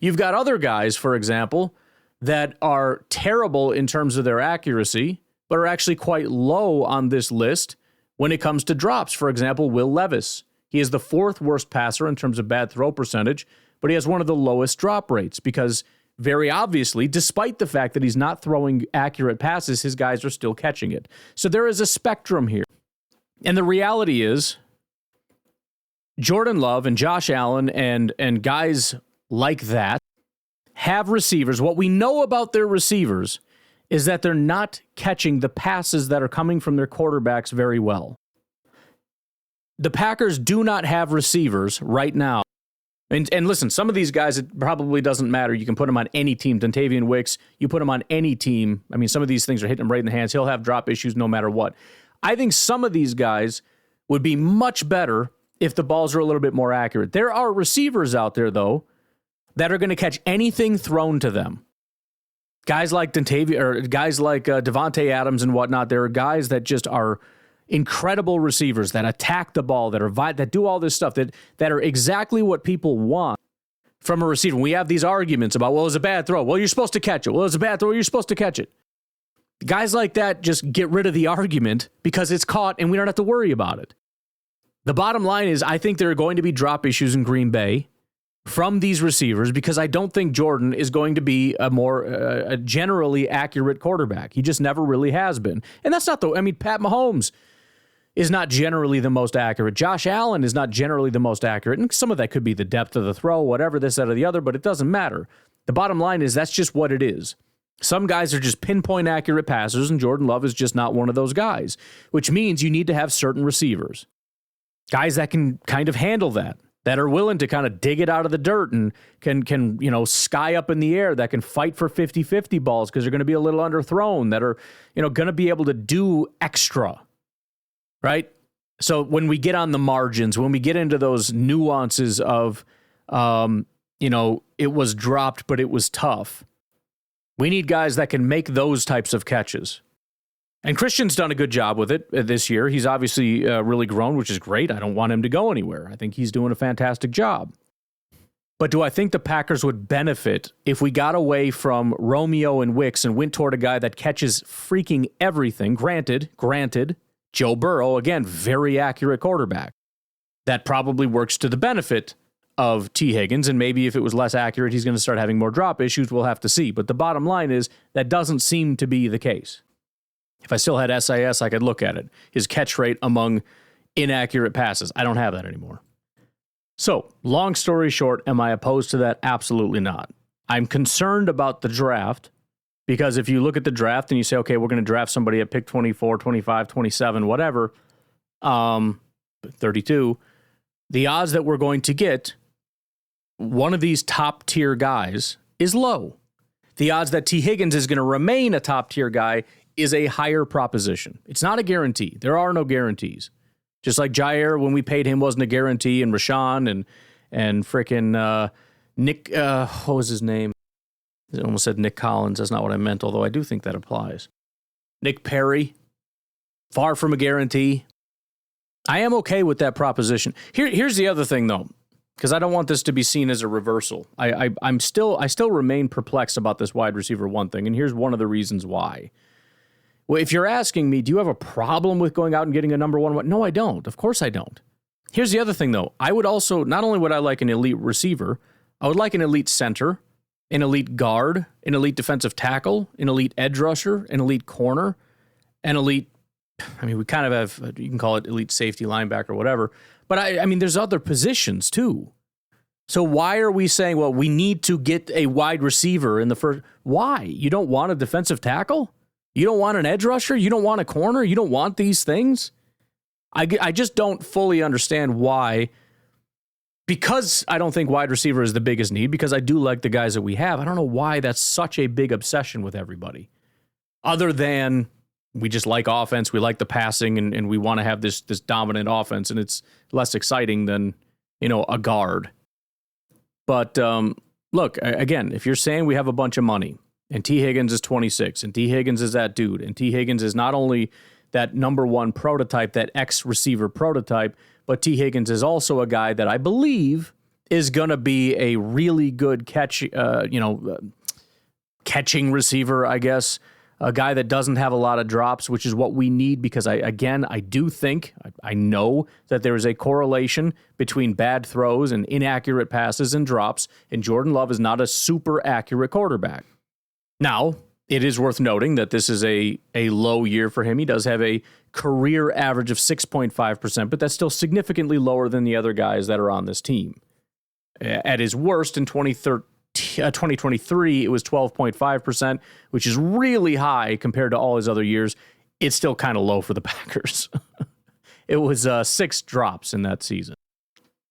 S1: You've got other guys, for example, that are terrible in terms of their accuracy, but are actually quite low on this list when it comes to drops. For example, Will Levis. He is the 4th worst passer in terms of bad throw percentage, but he has one of the lowest drop rates because, very obviously, despite the fact that he's not throwing accurate passes, his guys are still catching it. So there is a spectrum here. And the reality is, Jordan Love and Josh Allen and guys like that have receivers. What we know about their receivers is that they're not catching the passes that are coming from their quarterbacks very well. The Packers do not have receivers right now. And listen, some of these guys, it probably doesn't matter. You can put them on any team. Dontavian Wicks, you put him on any team. I mean, some of these things are hitting him right in the hands. He'll have drop issues no matter what. I think some of these guys would be much better if the balls are a little bit more accurate. There are receivers out there, though, that are going to catch anything thrown to them. Guys like Devontae Adams and whatnot, there are guys that just are incredible receivers that attack the ball, that do all this stuff, that are exactly what people want from a receiver. We have these arguments about, well, it was a bad throw. Well, you're supposed to catch it. Well, it was a bad throw. You're supposed to catch it. Guys like that just get rid of the argument because it's caught and we don't have to worry about it. The bottom line is I think there are going to be drop issues in Green Bay from these receivers because I don't think Jordan is going to be a generally accurate quarterback. He just never really has been. And that's not Pat Mahomes is not generally the most accurate. Josh Allen is not generally the most accurate. And some of that could be the depth of the throw, whatever, this, that, or the other, but it doesn't matter. The bottom line is that's just what it is. Some guys are just pinpoint accurate passers, and Jordan Love is just not one of those guys, which means you need to have certain receivers. Guys that can kind of handle that are willing to kind of dig it out of the dirt and can sky up in the air, that can fight for 50-50 balls because they're going to be a little underthrown, that are, going to be able to do extra, right? So when we get on the margins, when we get into those nuances of, it was dropped, but it was tough, we need guys that can make those types of catches. And Christian's done a good job with it this year. He's obviously really grown, which is great. I don't want him to go anywhere. I think he's doing a fantastic job. But do I think the Packers would benefit if we got away from Romeo and Wicks and went toward a guy that catches freaking everything? Granted, Joe Burrow, again, very accurate quarterback. That probably works to the benefit of Tee Higgins, and maybe if it was less accurate, he's going to start having more drop issues. We'll have to see. But the bottom line is that doesn't seem to be the case. If I still had SIS, I could look at it. His catch rate among inaccurate passes. I don't have that anymore. So, long story short, am I opposed to that? Absolutely not. I'm concerned about the draft because if you look at the draft and you say, okay, we're going to draft somebody at pick 24, 25, 27, whatever, 32, the odds that we're going to get one of these top-tier guys is low. The odds that Tee Higgins is going to remain a top-tier guy is a higher proposition. It's not a guarantee. There are no guarantees. Just like Jaire, when we paid him, wasn't a guarantee, and Rashawn and frickin' Nick, what was his name? I almost said Nick Collins. That's not what I meant, although I do think that applies. Nick Perry, far from a guarantee. I am okay with that proposition. Here's the other thing, though, because I don't want this to be seen as a reversal. I still remain perplexed about this wide receiver one thing, and here's one of the reasons why. Well, if you're asking me, do you have a problem with going out and getting a number one? No, I don't. Of course I don't. Here's the other thing, though. I would also, not only would I like an elite receiver, I would like an elite center, an elite guard, an elite defensive tackle, an elite edge rusher, an elite corner, an elite, we kind of have, you can call it elite safety, linebacker, whatever. But there's other positions too. So why are we saying, well, we need to get a wide receiver in the first? Why? You don't want a defensive tackle? You don't want an edge rusher? You don't want a corner? You don't want these things? I just don't fully understand why. Because I don't think wide receiver is the biggest need, because I do like the guys that we have, I don't know why that's such a big obsession with everybody. Other than we just like offense, we like the passing, and we want to have this dominant offense, and it's less exciting than, a guard. But look, again, if you're saying we have a bunch of money, and Tee Higgins is 26, and Tee Higgins is that dude, and Tee Higgins is not only that number one prototype, that ex-receiver prototype, but Tee Higgins is also a guy that I believe is going to be a really good catching receiver, I guess. A guy that doesn't have a lot of drops, which is what we need, because I do think, I know that there is a correlation between bad throws and inaccurate passes and drops, and Jordan Love is not a super accurate quarterback. Now, it is worth noting that this is a low year for him. He does have a career average of 6.5%, but that's still significantly lower than the other guys that are on this team. At his worst in 2023, it was 12.5%, which is really high compared to all his other years. It's still kind of low for the Packers. It was 6 drops in that season.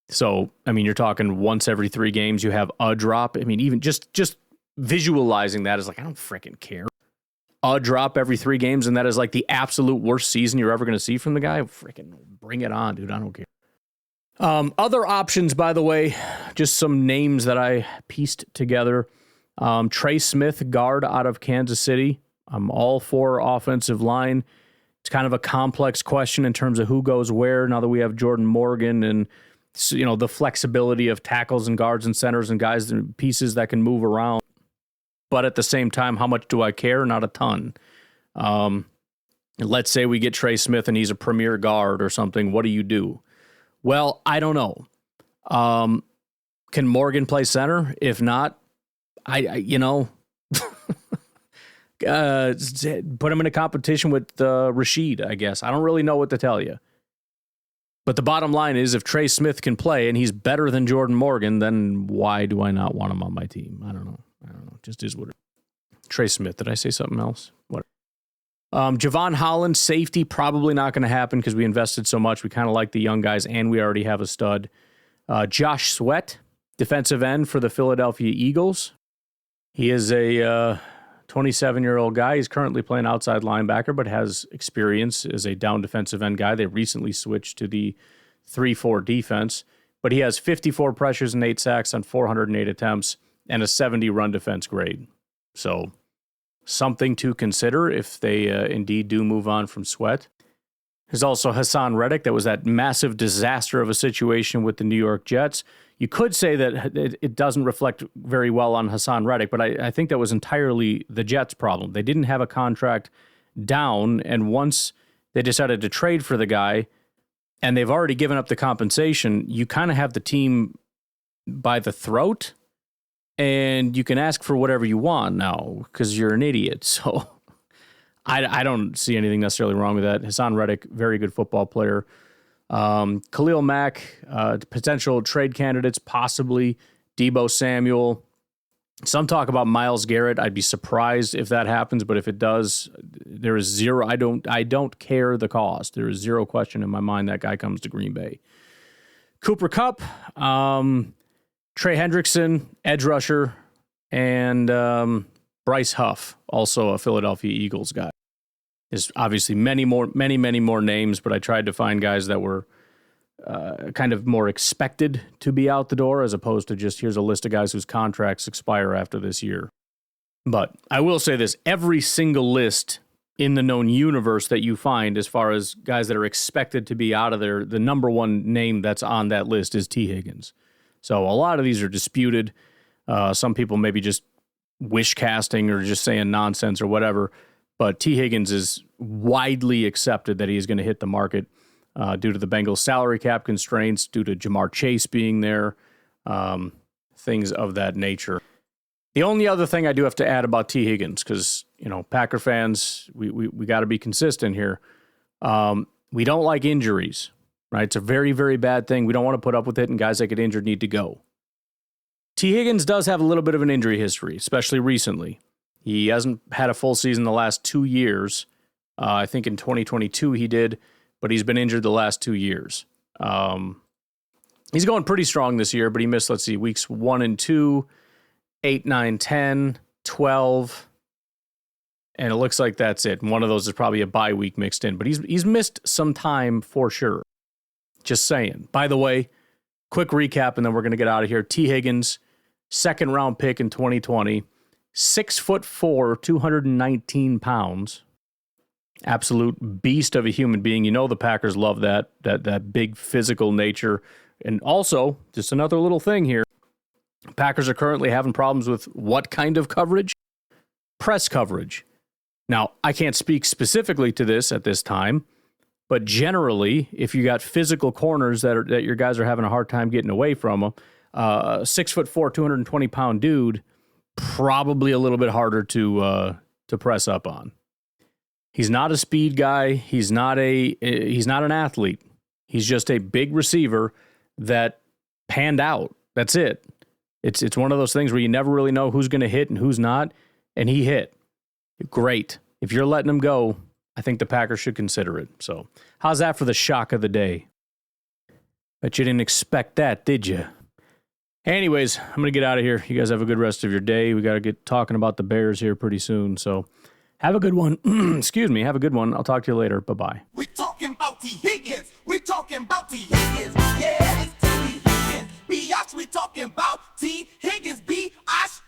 S1: So, you're talking once every 3 games you have a drop. Even just visualizing that is like, I don't freaking care. A drop every 3 games, and that is like the absolute worst season you're ever going to see from the guy. Freaking bring it on, dude. I don't care. Other options, by the way, just some names that I pieced together. Trey Smith, guard out of Kansas City. I'm all for offensive line. It's kind of a complex question in terms of who goes where now that we have Jordan Morgan and, you know, the flexibility of tackles and guards and centers and guys and pieces that can move around. But at the same time, how much do I care? Not a ton. Let's say we get Trey Smith and he's a premier guard or something. What do you do? Well, I don't know. Can Morgan play center? If not, I put him in a competition with Rashid, I guess. I don't really know what to tell you. But the bottom line is, if Trey Smith can play and he's better than Jordan Morgan, then why do I not want him on my team? I don't know. It just is what it is. Trey Smith. Did I say something else? What? Javon Holland, safety, probably not going to happen because we invested so much. We kind of like the young guys, and we already have a stud. Josh Sweat, defensive end for the Philadelphia Eagles. He is a 27-year-old guy. He's currently playing outside linebacker, but has experience as a down defensive end guy. They recently switched to the 3-4 defense, but he has 54 pressures and 8 sacks on 408 attempts and a 70 run defense grade. So something to consider if they indeed do move on from Sweat. There's also Hassan Reddick. That was that massive disaster of a situation with the New York Jets. You could say that it doesn't reflect very well on Hassan Reddick, but I think that was entirely the Jets' problem. They didn't have a contract down, and once they decided to trade for the guy, and they've already given up the compensation, you kind of have the team by the throat, and you can ask for whatever you want now because you're an idiot. So I don't see anything necessarily wrong with that. Hassan Reddick, very good football player. Khalil Mack, potential trade candidates, possibly Deebo Samuel. Some talk about Myles Garrett. I'd be surprised if that happens, but if it does, there is zero. I don't care the cost. There is zero question in my mind that guy comes to Green Bay. Cooper Kupp, Trey Hendrickson, edge rusher, and Bryce Huff, also a Philadelphia Eagles guy. There's obviously many more names, but I tried to find guys that were kind of more expected to be out the door as opposed to just here's a list of guys whose contracts expire after this year. But I will say this, every single list in the known universe that you find as far as guys that are expected to be out of there, the number one name that's on that list is Tee Higgins. So a lot of these are disputed. Some people maybe just wish casting or just saying nonsense or whatever. But Tee Higgins is widely accepted that he is going to hit the market due to the Bengals salary cap constraints, due to Jamar Chase being there, things of that nature. The only other thing I do have to add about Tee Higgins, because, Packer fans, we got to be consistent here. We don't like injuries, right? It's a very, very bad thing. We don't want to put up with it, and guys that get injured need to go. Tee Higgins does have a little bit of an injury history, especially recently. He hasn't had a full season the last 2 years. I think in 2022 he did, but he's been injured the last 2 years. He's going pretty strong this year, but he missed, weeks 1 and 2, 8, 9, 10, 12, and it looks like that's it. And one of those is probably a bye week mixed in, but he's missed some time for sure. Just saying. By the way, quick recap, and then we're going to get out of here. Tee Higgins, second round pick in 2020. 6'4", 219 pounds. Absolute beast of a human being. The Packers love that big physical nature. And also, just another little thing here. Packers are currently having problems with what kind of coverage? Press coverage. Now, I can't speak specifically to this at this time, but generally, if you got physical corners that your guys are having a hard time getting away from them, 6'4", 220 pound dude, probably a little bit harder to press up on. He's not a speed guy. He's not an athlete. He's just a big receiver that panned out. That's it. It's one of those things where you never really know who's going to hit and who's not, and he hit. Great. If you're letting him go, I think the Packers should consider it. So, how's that for the shock of the day? Bet you didn't expect that, did you? Anyways, I'm going to get out of here. You guys have a good rest of your day. We got to get talking about the Bears here pretty soon. So have a good one. Excuse me. Have a good one. I'll talk to you later. Bye-bye.
S2: We talking about Tee Higgins. We talking about Tee Higgins. Yeah, it's Tee Higgins. B-Osh, we talking about Tee Higgins. B-Osh,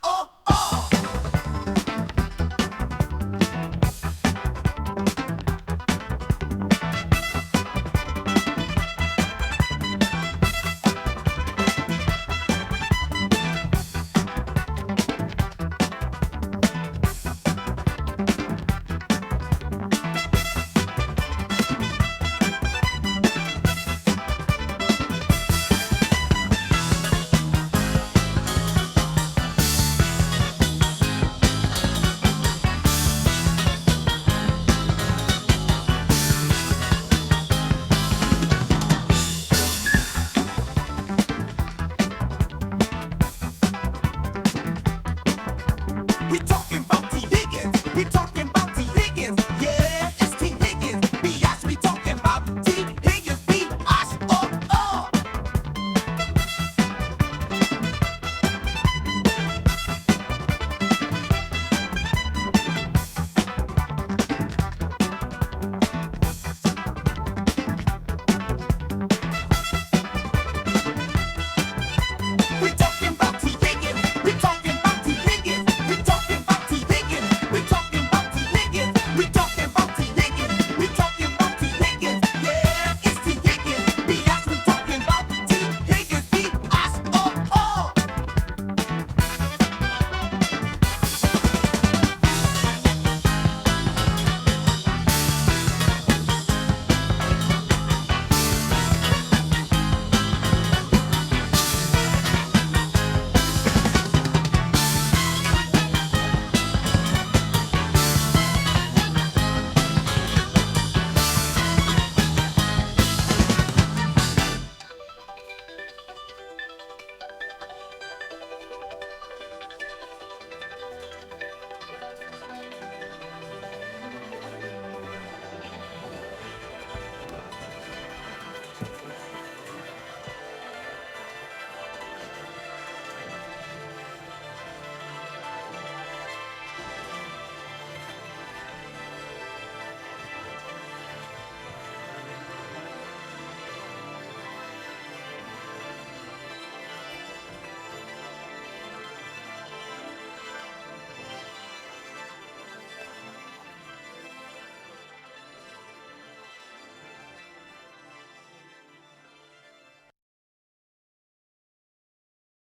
S2: We talking